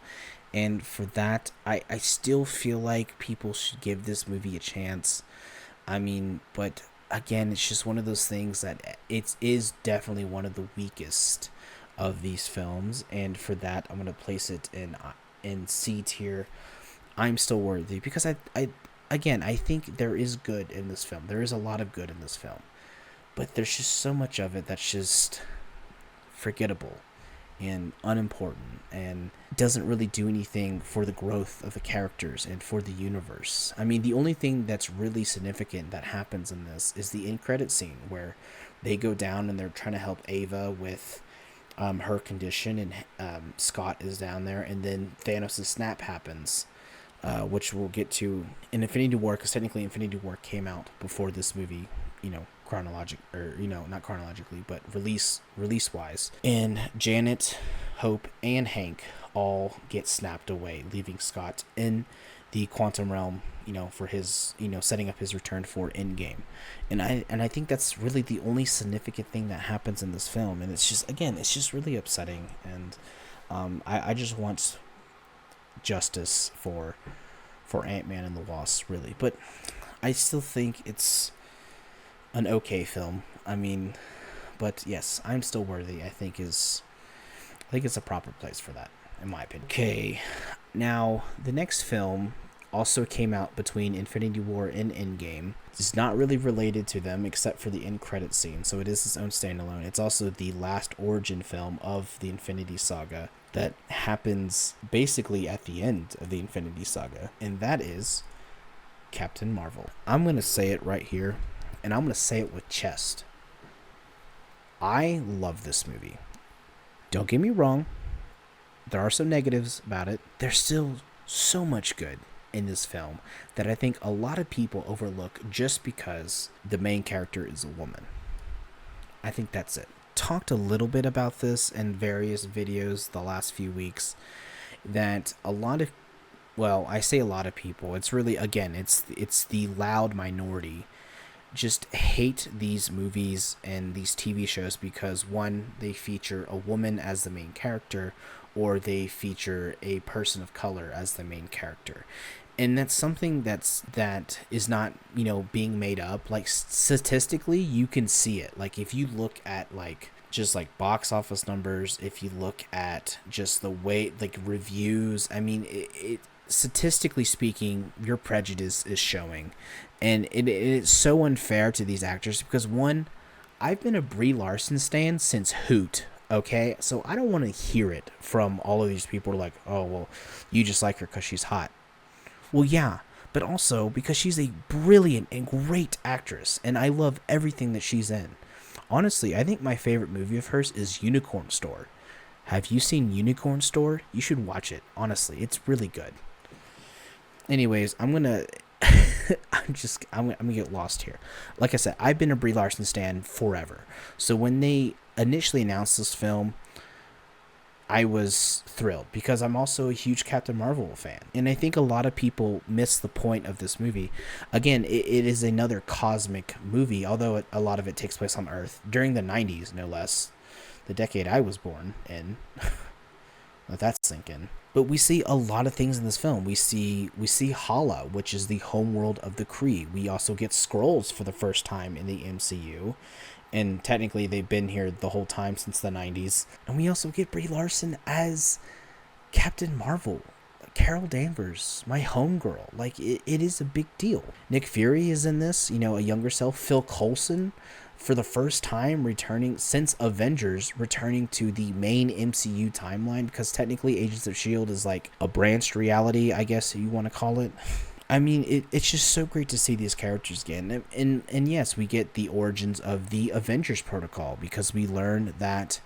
And for that, I still feel like people should give this movie a chance. I mean, but again, it's just one of those things that it is definitely one of the weakest of these films. And for that, I'm going to place it in C tier. I'm still worthy because I think there is good in this film. There is a lot of good in this film. But there's just so much of it that's just forgettable and unimportant and doesn't really do anything for the growth of the characters and for the universe. I mean, the only thing that's really significant that happens in this is the end credit scene where they go down and they're trying to help Ava with her condition, and Scott is down there, and then Thanos' snap happens, which we'll get to in Infinity War, because technically Infinity War came out before this movie, not chronologically, but release wise. And Janet, Hope, and Hank all get snapped away, leaving Scott in the quantum realm, for his, setting up his return for Endgame. And I think that's really the only significant thing that happens in this film. And it's just really upsetting. And I just want justice for Ant-Man and the Wasp, really. But I still think it's an okay film. I mean, but yes, I'm still worthy. I think it's a proper place for that, in my opinion. Okay, now the next film also came out between Infinity War and Endgame. It's not really related to them except for the end credit scene, so it is its own standalone. It's also the last origin film of the Infinity Saga that happens basically at the end of the Infinity Saga, and that is Captain Marvel. I'm going to say it right here, and I'm going to say it with chest. I love this movie. Don't get me wrong. There are some negatives about it. There's still so much good in this film that I think a lot of people overlook just because the main character is a woman. I think that's it. Talked a little bit about this in various videos the last few weeks, that a lot of, well, I say a lot of people, it's really, again, it's the loud minority just hate these movies and these TV shows because, one, they feature a woman as the main character, or they feature a person of color as the main character. And that's something that is not, being made up. Like, statistically, you can see it. Like, if you look at just box office numbers, if you look at just the way, reviews, I mean, it statistically speaking, your prejudice is showing. And it's so unfair to these actors because, one, I've been a Brie Larson stan since Hoot, okay? So I don't want to hear it from all of these people who are like, oh, well, you just like her because she's hot. Well, yeah, but also because she's a brilliant and great actress, and I love everything that she's in. Honestly, I think my favorite movie of hers is Unicorn Store. Have you seen Unicorn Store? You should watch it. Honestly, it's really good. Anyways, I'm gonna get lost here. Like I said, I've been a Brie Larson stan forever. So when they initially announced this film, I was thrilled because I'm also a huge Captain Marvel fan. And I think a lot of people miss the point of this movie. Again, it is another cosmic movie, although a lot of it takes place on Earth during the 90s, no less. The decade I was born in. Let that sink in. But we see a lot of things in this film. We see Hala, which is the homeworld of the Kree. We also get Skrulls for the first time in the MCU. And technically, they've been here the whole time since the 90s. And we also get Brie Larson as Captain Marvel. Carol Danvers, my homegirl. It is a big deal. Nick Fury is in this, a younger self. Phil Coulson, for the first time returning since Avengers, returning to the main MCU timeline, because technically Agents of S.H.I.E.L.D. is like a branched reality, I guess you want to call it. I mean, it's just so great to see these characters again. And yes, we get the origins of the Avengers Protocol, because we learn that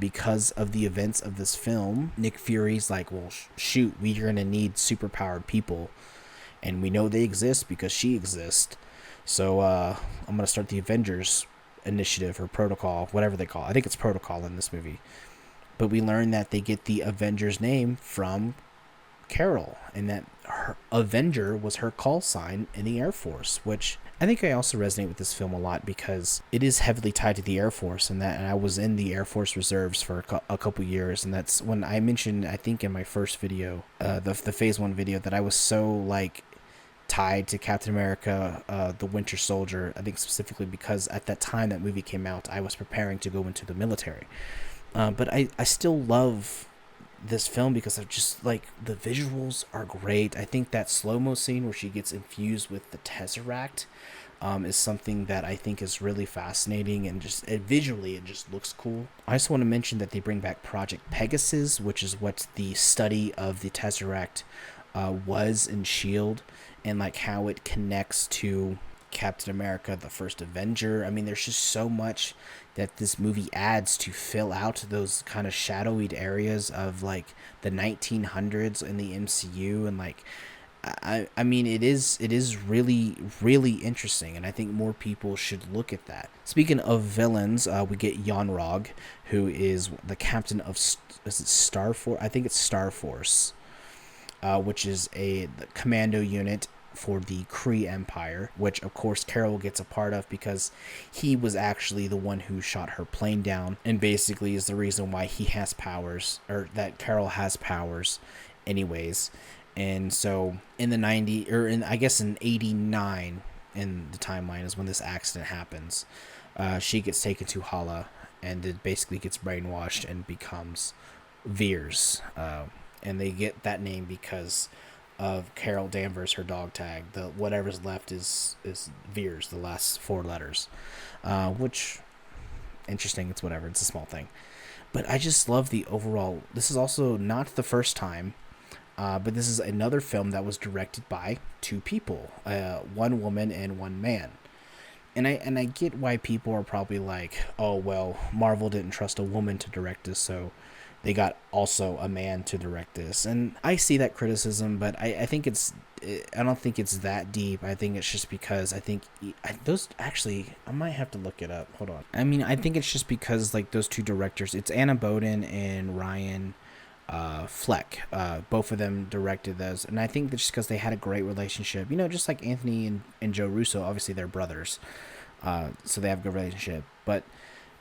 because of the events of this film, Nick Fury's like, well, shoot, we're going to need superpowered people. And we know they exist because she exists. So I'm going to start the Avengers Initiative or Protocol, whatever they call it. I think it's Protocol in this movie. But we learn that they get the Avengers name from Carol, and that her Avenger was her call sign in the Air Force, which I think I also resonate with this film a lot because it is heavily tied to the Air Force, and I was in the Air Force Reserves for a couple years, and that's when I mentioned, I think in my first video, the Phase 1 video, that I was so like tied to Captain America, the Winter Soldier. I think specifically because at that time that movie came out, I was preparing to go into the military. But I still love this film because of just like the visuals are great. I think that slow-mo scene where she gets infused with the Tesseract is something that I think is really fascinating, and just visually it just looks cool. I also want to mention that they bring back Project Pegasus, which is what the study of the Tesseract was in S.H.I.E.L.D., and like how it connects to Captain America, the first Avenger. I mean, there's just so much that this movie adds to fill out those kind of shadowy areas of like the 1900s in the MCU, and like I mean, it is really, really interesting, and I think more people should look at that. Speaking of villains, we get Jorvik, who is the captain of is it Star Force? I think it's Star Force, which is the commando unit for the Kree Empire, which of course Carol gets a part of because he was actually the one who shot her plane down, and basically is the reason why he has powers, or that Carol has powers anyways. And so in the 90, or in, I guess in 89 in the timeline is when this accident happens. She gets taken to Hala, and it basically gets brainwashed and becomes Veers. And they get that name because of Carol Danvers, her dog tag. The whatever's left is Veers, the last 4 letters. Which, interesting, it's whatever, it's a small thing. But I just love the overall. This is also not the first time, but this is another film that was directed by 2 people, 1 woman and 1 man. And I get why people are probably like, oh well, Marvel didn't trust a woman to direct this, so they got also a man to direct this. And I see that criticism, but I think I don't think it's that deep. I think it's just because I think those, actually, I might have to look it up. Hold on. I mean, I think it's just because like those 2 directors, it's Anna Boden and Ryan Fleck, both of them directed those, and I think that's just because they had a great relationship, just like Anthony and Joe Russo. Obviously they're brothers, so they have a good relationship, but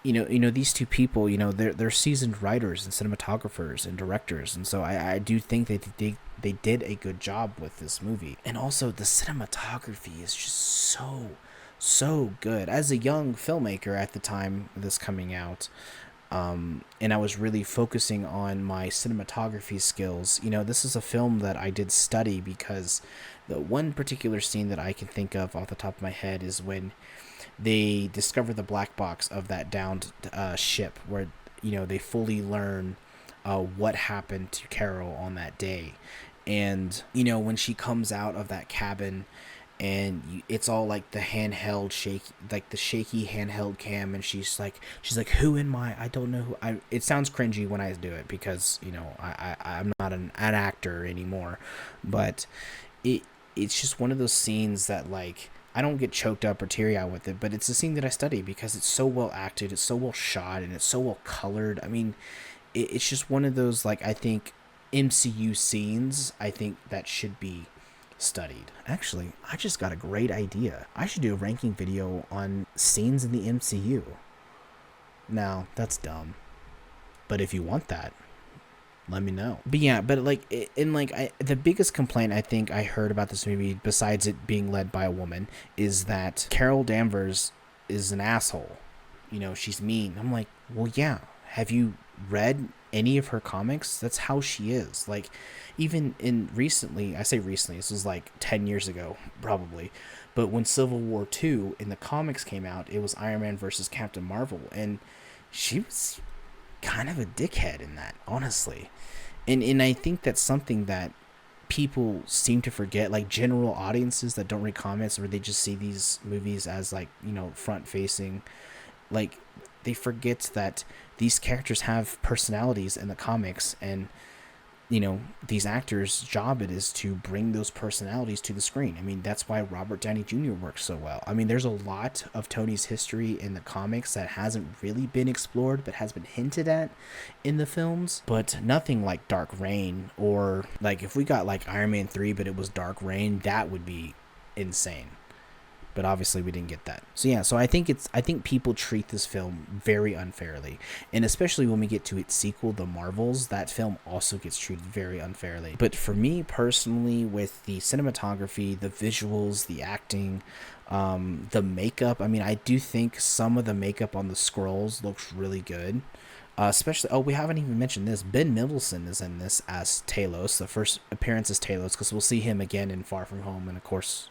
these 2 people, they're seasoned writers and cinematographers and directors, and so I do think that they did a good job with this movie. And also the cinematography is just so good. As a young filmmaker at the time of this coming out, and I was really focusing on my cinematography skills. This is a film that I did study, because the one particular scene that I can think of off the top of my head is when they discover the black box of that downed ship, where they fully learn what happened to Carol on that day. And when she comes out of that cabin, and it's all like the handheld shaky, like the shaky handheld cam, and she's like, who am I don't know who it sounds cringy when I do it, because I'm not an actor anymore, but it's just one of those scenes that, like, I don't get choked up or teary-eyed with it, but it's a scene that I study because it's so well acted, it's so well shot, and it's so well colored. I mean, it's just one of those, like, I think MCU scenes, I think that should be studied. Actually, I just got a great idea. I should do a ranking video on scenes in the MCU. Now, that's dumb, but if you want that, let me know. But yeah, but like, the biggest complaint I think I heard about this movie, besides it being led by a woman, is that Carol Danvers is an asshole. She's mean. I'm like, well, yeah. Have you read any of her comics? That's how she is. Like, even in recently, I say recently, this was like 10 years ago, probably, But when Civil War 2 in the comics came out, it was Iron Man versus Captain Marvel, and she was kind of a dickhead in that, honestly. And I think that's something that people seem to forget, like general audiences that don't read comics, or they just see these movies as like, front facing. Like, they forget that these characters have personalities in the comics, and these actors' job it is to bring those personalities to the screen. I mean, that's why Robert Downey Jr. works so well. I mean, there's a lot of Tony's history in the comics that hasn't really been explored, but has been hinted at in the films. But nothing like Dark Reign, or like if we got like Iron Man 3, but it was Dark Reign, that would be insane. But obviously we didn't get that. So yeah, so I think people treat this film very unfairly. And especially when we get to its sequel, The Marvels, that film also gets treated very unfairly. But for me personally, with the cinematography, the visuals, the acting, the makeup, I mean, I do think some of the makeup on the Skrulls looks really good. Especially, we haven't even mentioned this. Ben Mendelsohn is in this as Talos. The first appearance as Talos, because we'll see him again in Far From Home, and of course,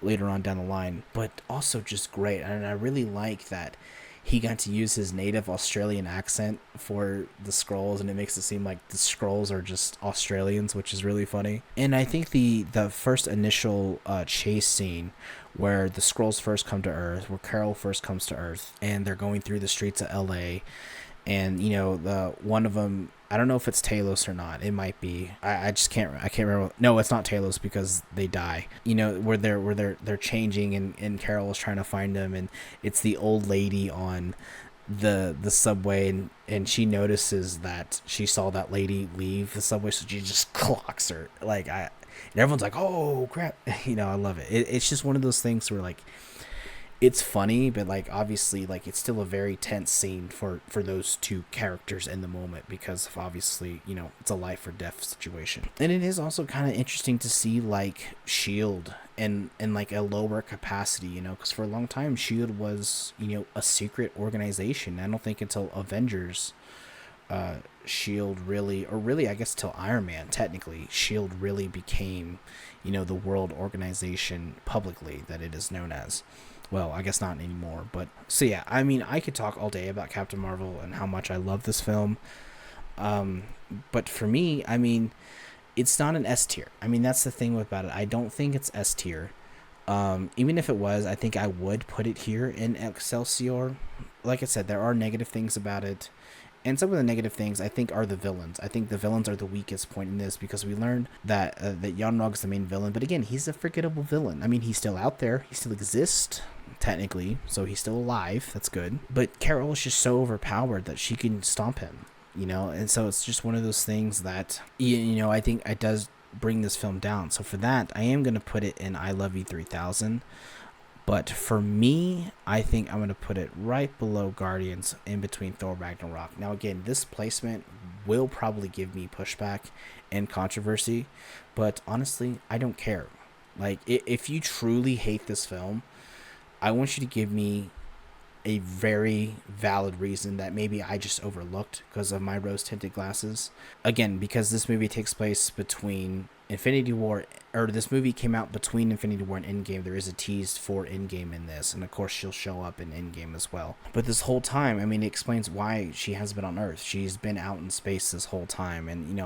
later on down the line. But also just great, and I really like that he got to use his native Australian accent for the Skrulls, and it makes it seem like the Skrulls are just Australians, which is really funny. And I think the first initial chase scene where the Skrulls first come to Earth, where Carol first comes to Earth, and they're going through the streets of LA, and the one of them, I don't know if it's Talos or not. It might be. I just can't remember. No, it's not Talos, because they die. Where they're changing, and Carol is trying to find them, and it's the old lady on the subway, and she notices that she saw that lady leave the subway, so she just clocks her. And everyone's like, "Oh crap!" I love it. It's just one of those things where like, it's funny, but like obviously like it's still a very tense scene for those two characters in the moment, because of obviously it's a life or death situation. And it is also kind of interesting to see like Shield in like a lower capacity, because for a long time Shield was a secret organization. I don't think until Avengers Shield really, or really I guess till Iron Man technically, Shield really became the world organization publicly that it is known as. Well, I guess not anymore, but so yeah, I mean, I could talk all day about Captain Marvel and how much I love this film. But for me, I mean, it's not an S tier. I mean, that's the thing about it. I don't think it's S tier. Even if it was, I think I would put it here in Excelsior. Like I said, there are negative things about it. And some of the negative things, I think, are the villains. I think the villains are the weakest point in this, because we learned that that Yarnrog's the main villain. But again, he's a forgettable villain. I mean, he's still out there. He still exists, technically. So he's still alive. That's good. But Carol is just so overpowered that she can stomp him, And so it's just one of those things that, I think it does bring this film down. So for that, I am going to put it in I Love You 3000. But for me, I think I'm going to put it right below Guardians, in between Thor Ragnarok. Now, again, this placement will probably give me pushback and controversy, but honestly, I don't care. Like, if you truly hate this film, I want you to give me a very valid reason that maybe I just overlooked because of my rose-tinted glasses. Again, because this movie takes place between Infinity War, or this movie came out between Infinity War and Endgame. There is a tease for Endgame in this, and of course she'll show up in Endgame as well. But this whole time, I mean, it explains why she has been on Earth. She's been out in space this whole time, and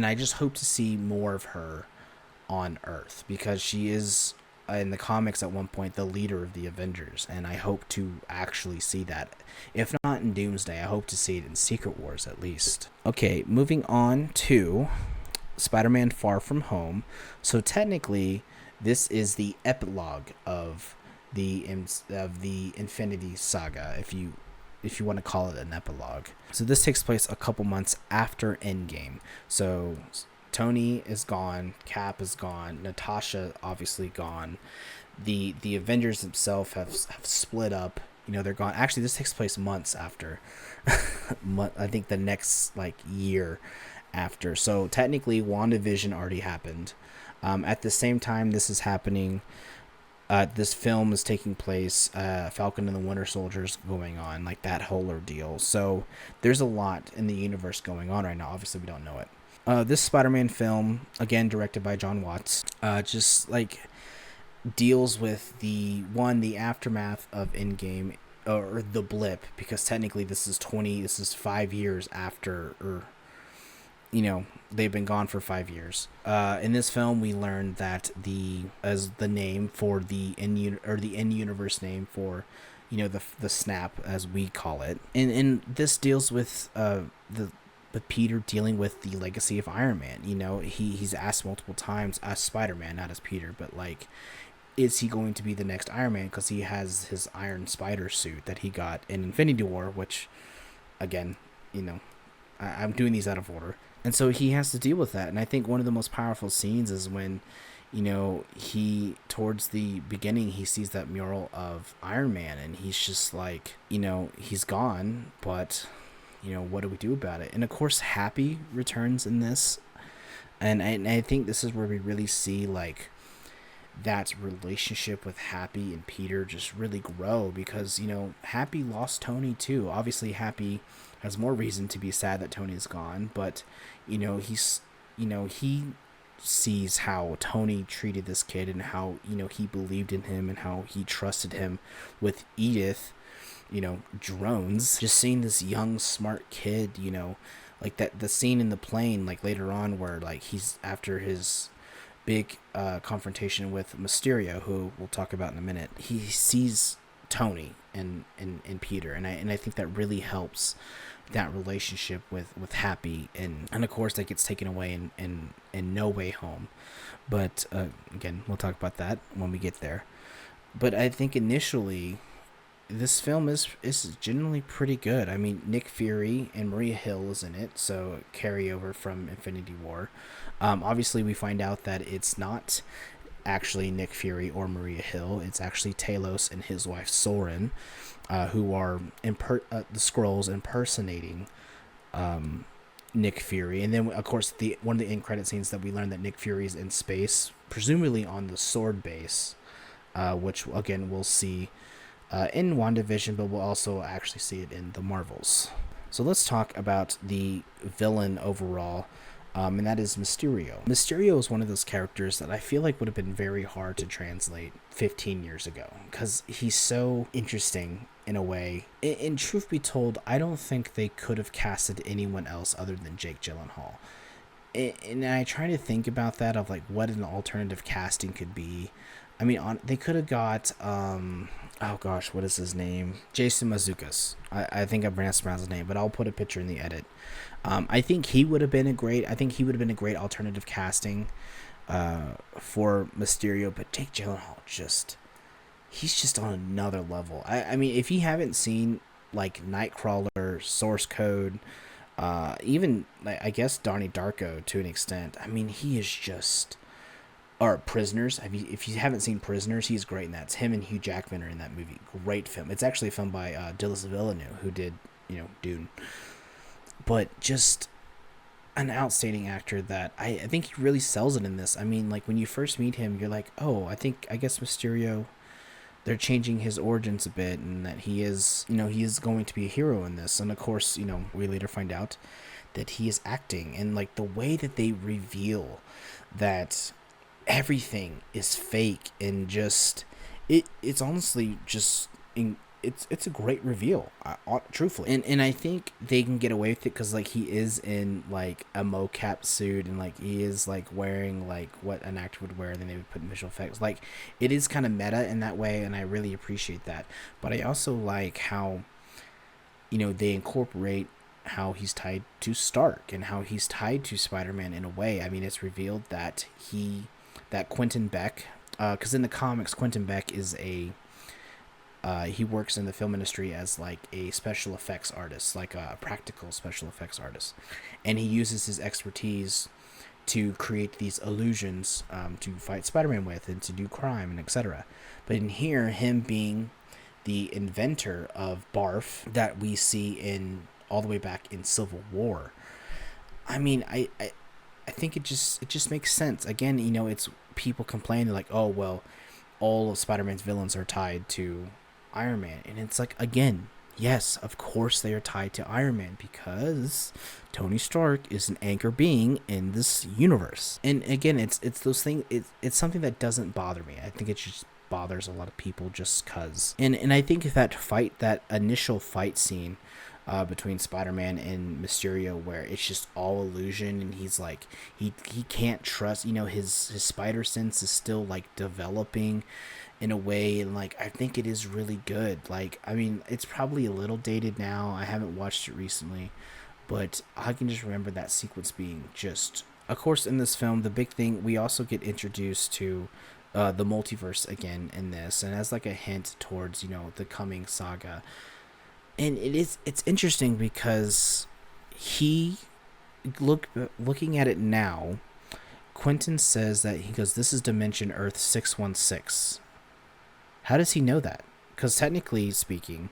I just hope to see more of her on Earth, because she is in the comics at one point the leader of the Avengers, and I hope to actually see that. If not in Doomsday, I hope to see it in Secret Wars at least. Okay, moving on to Spider-Man Far From Home. So technically, this is the epilogue of the Infinity Saga, if you want to call it an epilogue. So this takes place a couple months after Endgame. So Tony is gone, Cap is gone, Natasha obviously gone. The Avengers themselves have split up. They're gone. Actually, this takes place months after. I think the next year after. So technically, WandaVision already happened. At the same time this is happening, this film is taking place, Falcon and the Winter Soldier is going on, like that whole ordeal. So there's a lot in the universe going on right now. Obviously, we don't know it. This Spider-Man film, again directed by John Watts, just like deals with the aftermath of Endgame, or the blip, because technically this is 5 years after, or they've been gone for 5 years. In this film, we learned that the name for the in universe name for the snap, as we call it, and this deals with the with Peter dealing with the legacy of Iron Man. He's asked multiple times as Spider-Man, not as Peter, but like, is he going to be the next Iron Man? Because he has his Iron Spider suit that he got in Infinity War, which, again, I'm doing these out of order. And so he has to deal with that. And I think one of the most powerful scenes is when, he, towards the beginning, he sees that mural of Iron Man, and he's just like, he's gone, but, what do we do about it? And of course, Happy returns in this. And I think this is where we really see, like, that relationship with Happy and Peter just really grow, because Happy lost Tony too. Obviously, Happy has more reason to be sad that Tony is gone, but he sees how Tony treated this kid, and how he believed in him, and how he trusted him with Edith, drones. Just seeing this young smart kid, like that, the scene in the plane, like later on, where like he's after his big confrontation with Mysterio, who we'll talk about in a minute. He sees Tony and Peter, and I think that really helps that relationship with Happy, and of course that gets taken away in No Way Home, but again, we'll talk about that when we get there. But I think initially this film is generally pretty good. I mean, Nick Fury and Maria Hill is in it, so carryover from Infinity War. Obviously, we find out that it's not actually Nick Fury or Maria Hill. It's actually Talos and his wife Soren, who are the Skrulls impersonating Nick Fury. And then, of course, one of the end credit scenes that we learn that Nick Fury is in space, presumably on the Sword base, which again we'll see in WandaVision, but we'll also actually see it in the Marvels. So let's talk about the villain overall, and that is Mysterio. Mysterio is one of those characters that I feel like would have been very hard to translate 15 years ago, because he's so interesting in a way. In truth be told, I don't think they could have casted anyone else other than Jake Gyllenhaal. And I try to think about that, of like what an alternative casting could be. I mean, they could have got, oh gosh, what is his name? Jason Mazzuccas. I think I pronounced his name, but I'll put a picture in the edit. I think he would have been a great alternative casting for Mysterio, but Jake Gyllenhaal he's just on another level. I mean, if you haven't seen like Nightcrawler, Source Code, even I guess Donnie Darko to an extent, I mean, he is just. Or Prisoners. If you haven't seen Prisoners, he's great in that. It's him and Hugh Jackman are in that movie. Great film. It's actually a film by Denis Villeneuve, who did, Dune. But just an outstanding actor that I think he really sells it in this. I mean, like when you first meet him, you're like, oh, I guess Mysterio, they're changing his origins a bit, and that he is going to be a hero in this. And of course, we later find out that he is acting, and like the way that they reveal that everything is fake, and just it's honestly just it's a great reveal, truthfully, and I think they can get away with it because like he is in like a mocap suit, and like he is like wearing like what an actor would wear, and then they would put in visual effects. Like it is kind of meta in that way, and I really appreciate that. But I also like how they incorporate how he's tied to Stark and how he's tied to Spider-Man in a way. I mean, it's revealed that Quentin Beck, because in the comics, Quentin Beck is he works in the film industry as like a special effects artist, like a practical special effects artist, and he uses his expertise to create these illusions to fight Spider-Man with, and to do crime and etc. But in here, him being the inventor of Barf that we see in all the way back in Civil War, I mean, I think it just makes sense. Again, it's people complain, they're like, oh, well, all of Spider-Man's villains are tied to Iron Man. And it's like, again, Yes, of course they are tied to Iron Man because Tony Stark is an anchor being in this universe. And again, it's those things. It's something that doesn't bother me. I think it just bothers a lot of people just cause. And I think that initial fight scene between Spider-Man and Mysterio, where it's just all illusion, and he's like he can't trust. His spider sense is still like developing in a way, and like I think it is really good. Like, I mean, it's probably a little dated now. I haven't watched it recently, but I can just remember that sequence being just. Of course, in this film, the big thing, we also get introduced to the multiverse again in this, and as like a hint towards the coming saga. And it's interesting because he looking at it now. Quentin says that he goes, "This is Dimension Earth 616." How does he know that? Because technically speaking,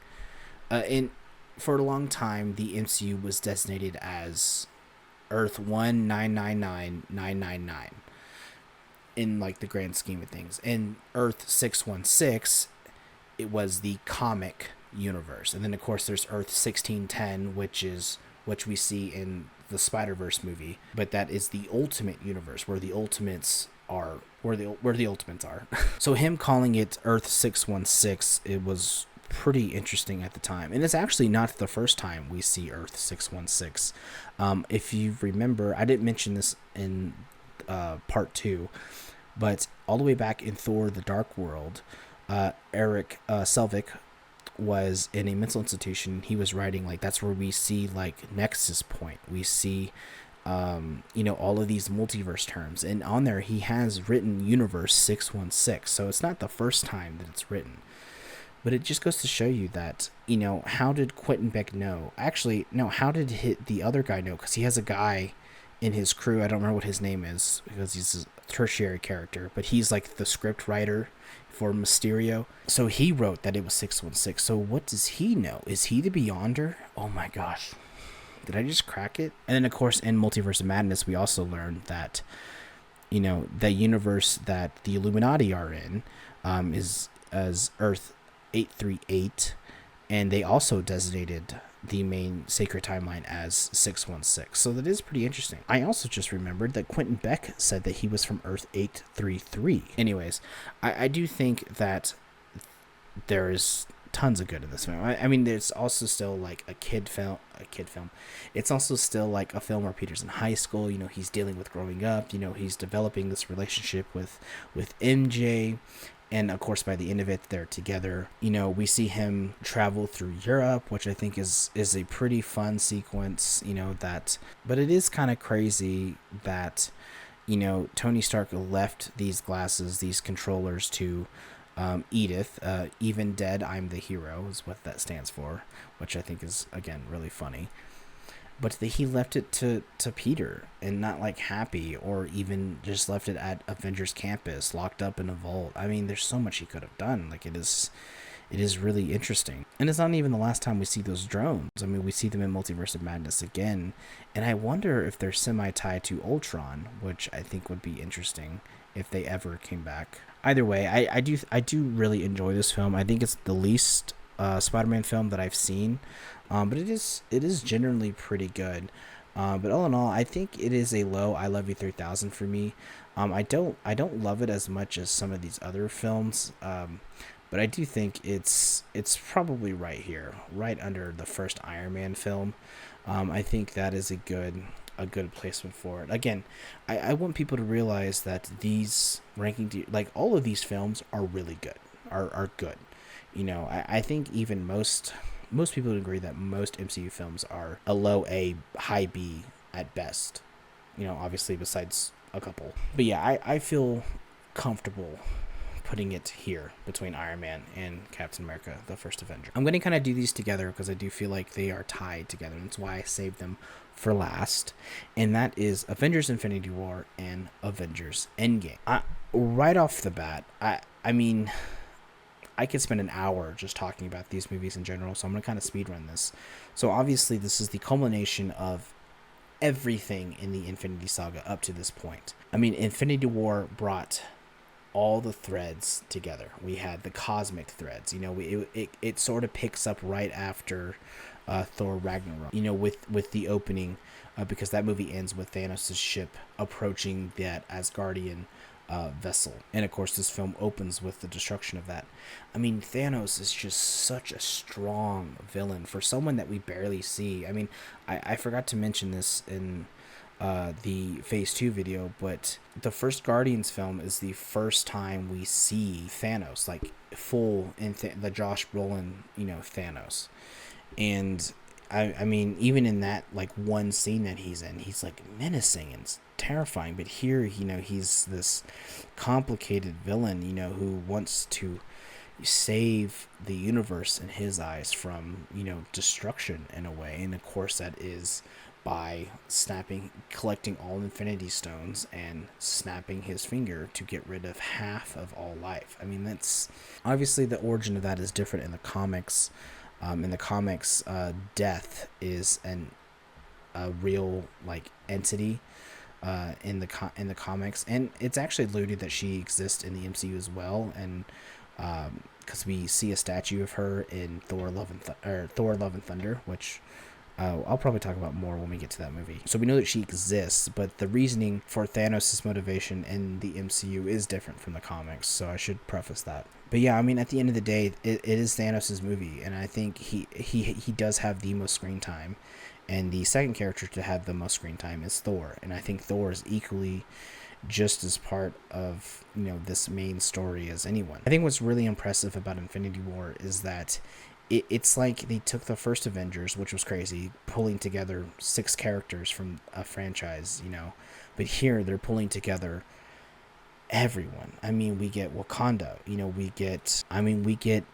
for a long time, the MCU was designated as Earth 1999999 in like the grand scheme of things. And Earth 616, it was the comic universe. And then of course there's Earth 1610, which we see in the Spider-Verse movie, but that is the ultimate universe where the ultimates are where the ultimates are. So him calling it Earth 616, it was pretty interesting at the time. And it's actually not the first time we see Earth 616. If you remember, I didn't mention this in part 2, but all the way back in Thor the Dark World, Eric Selvig was in a mental institution. He was writing, like, that's where we see like Nexus Point. We see all of these multiverse terms, and on there he has written Universe 616. So it's not the first time that it's written, but it just goes to show you that how did Quentin Beck know? Actually, no, how did the other guy know? Because he has a guy in his crew. I don't remember what his name is because he's a tertiary character, but he's like the script writer for Mysterio. So he wrote that it was 616. So what does he know? Is he the Beyonder? Oh my gosh. Did I just crack it? And then, of course, in Multiverse of Madness, we also learned that, the universe that the Illuminati are in is as Earth 838, and they also designated the main sacred timeline as 616. So that is pretty interesting. I also just remembered that Quentin Beck said that he was from Earth 833. Anyways, I do think that there is tons of good in this film. I mean, there's also still like a kid film. It's also still like a film where Peter's in high school. He's dealing with growing up. He's developing this relationship with MJ. And of course, by the end of it, they're together. We see him travel through Europe, which I think is a pretty fun sequence. But it is kind of crazy that, Tony Stark left these glasses, these controllers to Edith. Even dead, I'm the hero is what that stands for, which I think is, again, really funny. But he left it to Peter, and not like happy, or even just left it at Avengers Campus, locked up in a vault. I mean, there's so much he could have done. Like, it is really interesting. And it's not even the last time we see those drones. I mean, we see them in Multiverse of Madness again, and I wonder if they're semi-tied to Ultron, which I think would be interesting if they ever came back. Either way, I do really enjoy this film. I think it's the least Spider-Man film that I've seen, but it is generally pretty good. But all in all, I think it is a low I Love You 3000 for me. I don't love it as much as some of these other films, but I do think it's probably right here, right under the first Iron Man film. I think that is a good placement for it. Again, I want people to realize that these like all of these films are really good, are good. I think even most people would agree that most MCU films are a low A, high B at best. Obviously besides a couple. But yeah, I feel comfortable putting it here between Iron Man and Captain America, the First Avenger. I'm going to kind of do these together because I do feel like they are tied together. And that's why I saved them for last. And that is Avengers Infinity War and Avengers Endgame. Right off the bat, I mean, I could spend an hour just talking about these movies in general, so I'm going to kind of speedrun this. So obviously this is the culmination of everything in the Infinity Saga up to this point. I mean, Infinity War brought all the threads together. We had the cosmic threads. It sort of picks up right after Thor Ragnarok. With the opening, because that movie ends with Thanos' ship approaching that Asgardian vessel, and of course this film opens with the destruction of that. I mean, Thanos is just such a strong villain for someone that we barely see. I mean, I forgot to mention this in the Phase 2 video, but the first Guardians film is the first time we see Thanos, like, full in the Josh Brolin, Thanos. And I mean, even in that, like, one scene that he's in, he's, like, menacing and terrifying. But here, he's this complicated villain, who wants to save the universe in his eyes from, destruction in a way. And of course that is by collecting all Infinity Stones and snapping his finger to get rid of half of all life. I mean, that's obviously, the origin of that is different in the comics. Death is a real, like, entity in the comics, and it's actually alluded that she exists in the MCU as well. And because we see a statue of her in Thor: Love and Thunder, which I'll probably talk about more when we get to that movie. So we know that she exists, but the reasoning for Thanos' motivation in the MCU is different from the comics, so I should preface that. But yeah, I mean, at the end of the day, it is Thanos' movie, and I think he does have the most screen time. And the second character to have the most screen time is Thor, and I think Thor is equally just as part of this main story as anyone. I think what's really impressive about Infinity War is that it's like they took the first Avengers, which was crazy, pulling together 6 characters from a franchise, but here they're pulling together everyone. I mean, we get Wakanda, we get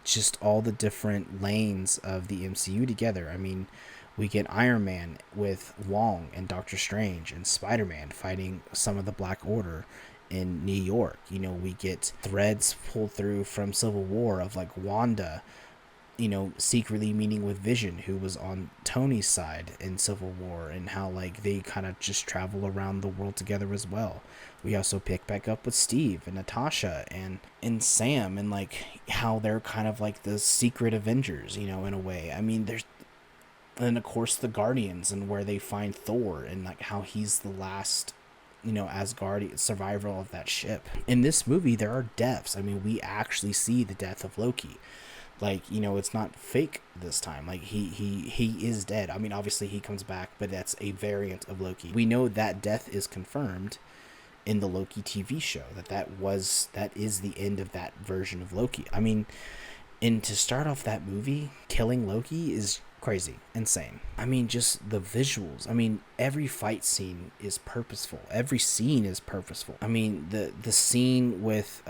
just all the different lanes of the MCU together. I mean, we get Iron Man with Wong and Doctor Strange, and Spider-Man fighting some of the Black Order in New York. We get threads pulled through from Civil War of, like, Wanda, secretly meeting with Vision, who was on Tony's side in Civil War, and how, like, they kind of just travel around the world together as well. We also pick back up with Steve and Natasha and Sam, and, like, how they're kind of like the secret Avengers, in a way. I mean, and of course the Guardians, and where they find Thor, and, like, how he's the last Asgardian survivor of that ship. In this movie, there are deaths. I mean, we actually see the death of Loki. Like, it's not fake this time. Like, he is dead. I mean, obviously he comes back, but that's a variant of Loki. We know that death is confirmed in the Loki TV show, that is the end of that version of Loki. I mean, and to start off that movie, killing Loki is crazy, insane. I mean, just the visuals. I mean, every fight scene is purposeful. Every scene is purposeful. I mean, the scene with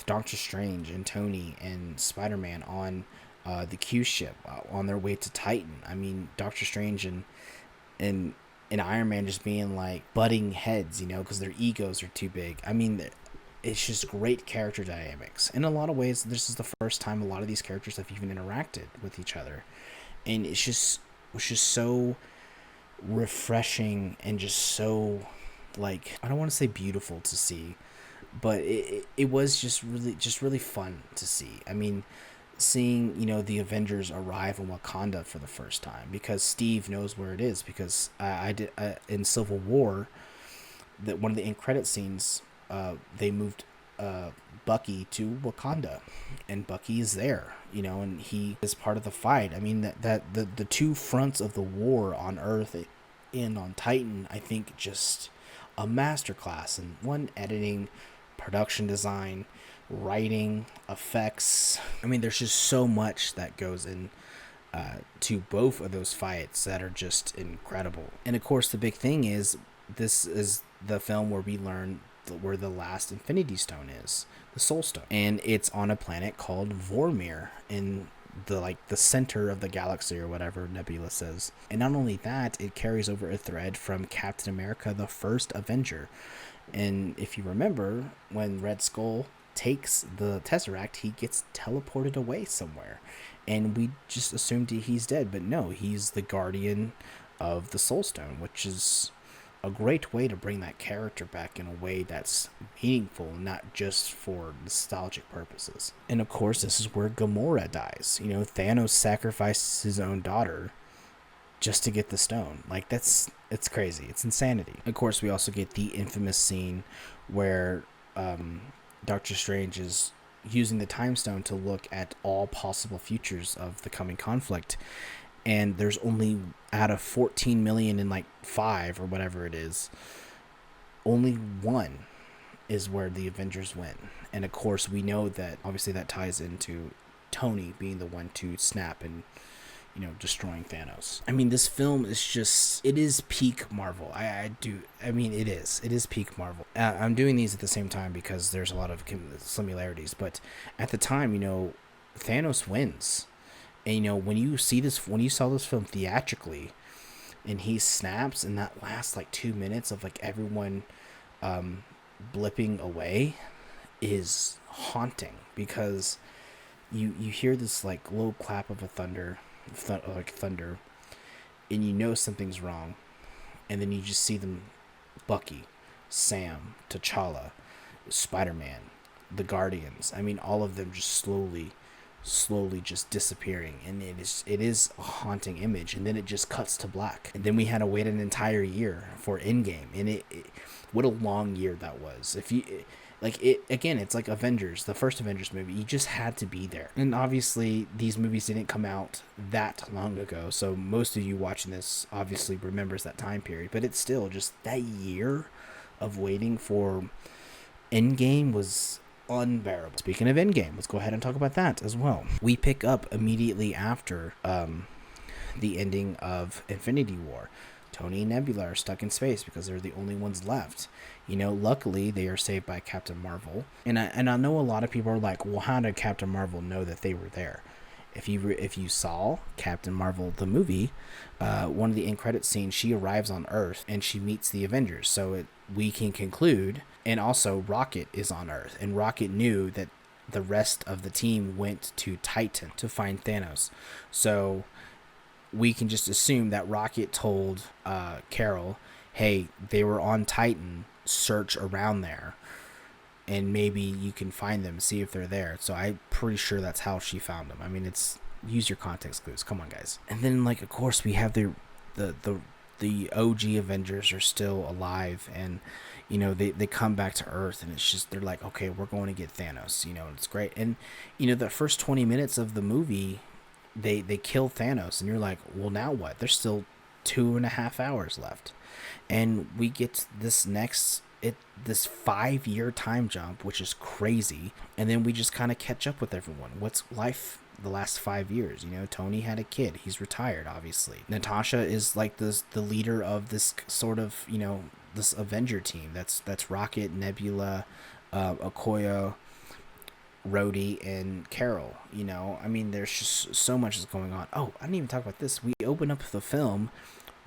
Doctor Strange and Tony and Spider-Man on the Q ship on their way to Titan. I mean, Doctor Strange and Iron Man just being, like, butting heads, because their egos are too big. I mean, it's just great character dynamics. In a lot of ways, this is the first time a lot of these characters have even interacted with each other. And it was just so refreshing and just so, like, I don't want to say beautiful to see, but it was just really fun to see. I mean, seeing, the Avengers arrive in Wakanda for the first time, because Steve knows where it is, because I did in Civil War, that one of the end credit scenes, they moved Bucky to Wakanda, and Bucky is there, and he is part of the fight. I mean, that the two fronts of the war on Earth and on Titan, I think, just a masterclass in one, editing, production design, writing, effects. I mean, there's just so much that goes in to both of those fights that are just incredible. And of course, the big thing is, this is the film where we learn where the last Infinity Stone is, the Soul Stone, and it's on a planet called Vormir in the center of the galaxy, or whatever Nebula says. And not only that, it carries over a thread from Captain America, the first Avenger. And if you remember, when Red Skull takes the Tesseract, he gets teleported away somewhere, and we just assumed he's dead, but no, he's the guardian of the Soul Stone, which is a great way to bring that character back in a way that's meaningful, not just for nostalgic purposes. And of course, this is where Gamora dies. Thanos sacrifices his own daughter just to get the stone. Like, it's crazy. It's insanity. Of course, we also get the infamous scene where Doctor Strange is using the time stone to look at all possible futures of the coming conflict, and there's only, out of 14 million and like 5 or whatever it is, only one is where the Avengers win. And of course, we know that obviously that ties into Tony being the one to snap and destroying Thanos. I mean, this film is just, it is peak Marvel. It is peak Marvel. I'm doing these at the same time because there's a lot of similarities, but at the time, Thanos wins. And when you saw this film theatrically and he snaps, and that last like 2 minutes of like everyone blipping away is haunting, because you hear this like low clap of a thunder, and something's wrong, and then you just see them, Bucky, Sam, T'Challa, Spider-Man, the Guardians, all of them just slowly just disappearing, and it is a haunting image. And then it just cuts to black, and then we had to wait an entire year for Endgame, and what a long year that was. If you again, it's like Avengers, the first Avengers movie. You just had to be there. And obviously, these movies didn't come out that long ago, so most of you watching this obviously remembers that time period. But it's still just that year of waiting for Endgame was unbearable. Speaking of Endgame, let's go ahead and talk about that as well. We pick up immediately after the ending of Infinity War. Tony and Nebula are stuck in space because they're the only ones left. Luckily, they are saved by Captain Marvel. And I know a lot of people are like, well, how did Captain Marvel know that they were there? If you saw Captain Marvel, the movie, one of the end credit scenes, she arrives on Earth and she meets the Avengers. So we can conclude, and also Rocket is on Earth. And Rocket knew that the rest of the team went to Titan to find Thanos. So we can just assume that Rocket told Carol, hey, they were on Titan, search around there, and maybe you can find them, see if they're there. So I'm pretty sure that's how she found them. It's, use your context clues. Come on, guys. And then, of course, we have the OG Avengers are still alive, and they come back to Earth, and it's just, they're like, okay, we're going to get Thanos. It's great. And the first 20 minutes of the movie, they kill Thanos, and you're like, well, now what? There's still 2.5 hours left, and we get this 5-year time jump, which is crazy. And then we just kind of catch up with everyone. What's life the last 5 years? Tony had a kid, he's retired, obviously. Natasha is like the leader of this sort of this Avenger team. That's Rocket, Nebula, Okoye, Rhodey, and Carol. There's just so much is going on. Oh, I didn't even talk about this. We open up the film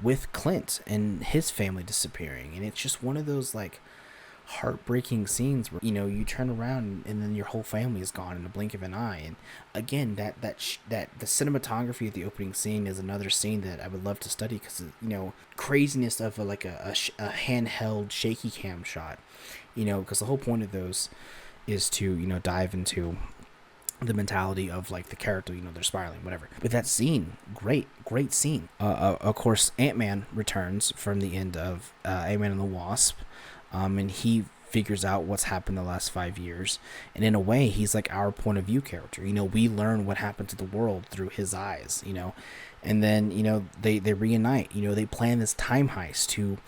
with Clint and his family disappearing, and it's just one of those like heartbreaking scenes where you turn around and then your whole family is gone in the blink of an eye. And again, that the cinematography of the opening scene is another scene that I would love to study, because craziness of a handheld shaky cam shot, because the whole point of those is to dive into the mentality of like the character, they're spiraling, whatever. But that scene, great scene. Of course, Ant-Man returns from the end of Ant-Man and the Wasp, and he figures out what's happened the last 5 years, and in a way, he's like our point of view character. We learn what happened to the world through his eyes, and then they reunite. They plan this time heist to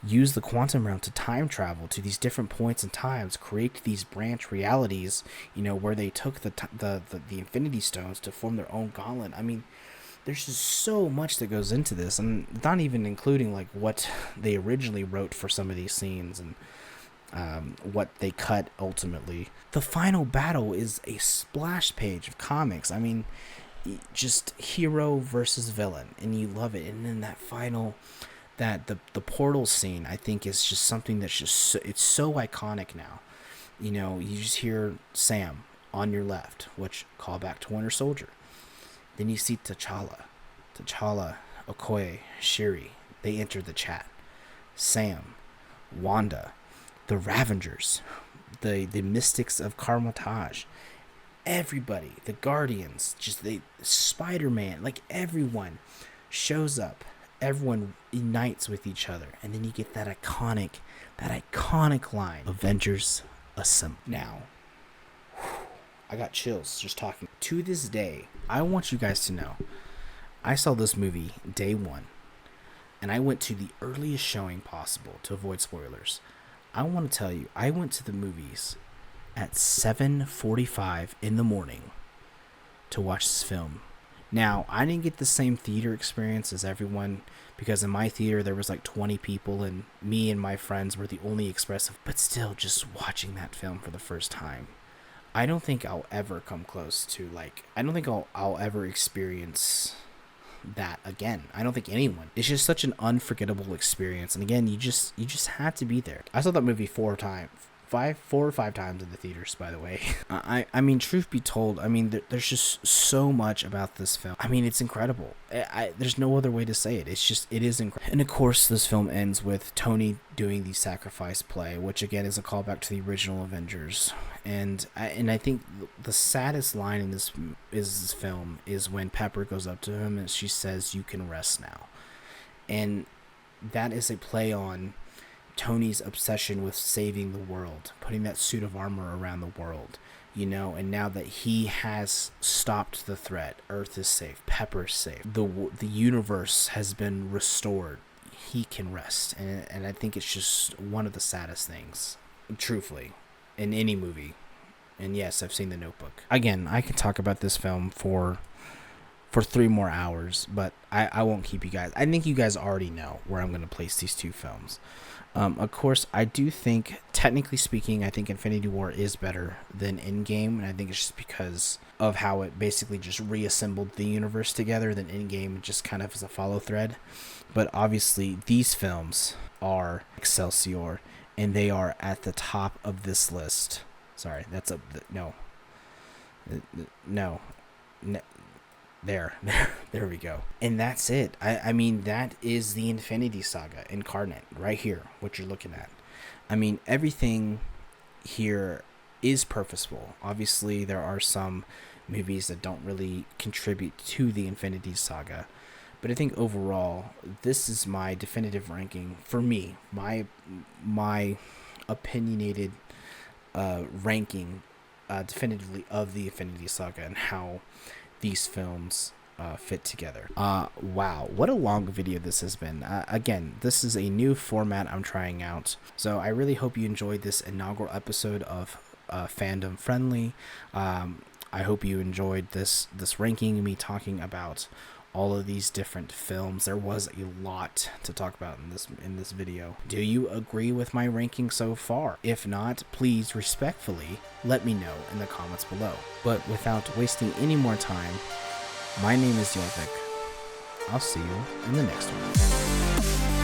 use the quantum realm to time travel to these different points in times, create these branch realities, where they took the Infinity Stones to form their own gauntlet. There's just so much that goes into this, and not even including like what they originally wrote for some of these scenes, and what they cut ultimately. The final battle is a splash page of comics. Just hero versus villain, and you love it. And then that final, the portal scene, I think, is just something that's just it's so iconic now. You just hear Sam on your left, which call back to Winter Soldier. Then you see T'Challa, Okoye, Shuri. They enter the chat. Sam, Wanda, the Ravengers, the Mystics of Carmotage, everybody, the Guardians, Spider-Man, like everyone shows up. Everyone unites with each other, and then you get that iconic line, Avengers Assemble. Now, I got chills just talking. To this day, I want you guys to know, I saw this movie day one, and I went to the earliest showing possible to avoid spoilers. I want to tell you, I went to the movies at 7:45 in the morning to watch this film. Now, I didn't get the same theater experience as everyone, because in my theater there was like 20 people, and me and my friends were the only expressive. But still, just watching that film for the first time, I don't think I'll ever come close to, like, I don't think I'll ever experience that again. I don't think anyone. It's just such an unforgettable experience, and again, you just had to be there. I saw that movie 4 or 5 times in the theaters, by the way. I mean, truth be told, I mean, there's just so much about this film. I mean, it's incredible. There's no other way to say it. It is incredible. And of course, this film ends with Tony doing the sacrifice play, which again is a callback to the original Avengers. And I think the saddest line in this film is when Pepper goes up to him and she says, "You can rest now." And that is a play on Tony's obsession with saving the world, putting that suit of armor around the world, and now that he has stopped the threat, Earth is safe, Pepper's safe, the universe has been restored, he can rest. And I think it's just one of the saddest things, truthfully, in any movie. And yes, I've seen The Notebook. Again, I can talk about this film for 3 more hours, but I won't keep you guys. I think you guys already know where I'm going to place these 2 films. Of course, I do think, technically speaking, I think Infinity War is better than Endgame, and I think it's just because of how it basically just reassembled the universe together. Than Endgame just kind of as a follow thread. But obviously, these films are Excelsior, and they are at the top of this list. Sorry, that's a no. There we go. And that's it. I mean, that is the Infinity Saga incarnate right here, what you're looking at. I mean, everything here is purposeful. Obviously, there are some movies that don't really contribute to the Infinity Saga. But I think overall, this is my definitive ranking for me. My opinionated ranking definitively of the Infinity Saga and how these films fit together. Wow, what a long video this has been. Again, this is a new format I'm trying out, so I really hope you enjoyed this inaugural episode of Fandom Friendly. I hope you enjoyed this ranking, me talking about all of these different films. There was a lot to talk about in this video. Do you agree with my ranking so far? If not, please respectfully let me know in the comments below. But without wasting any more time, my name is Jorvik. I'll see you in the next one.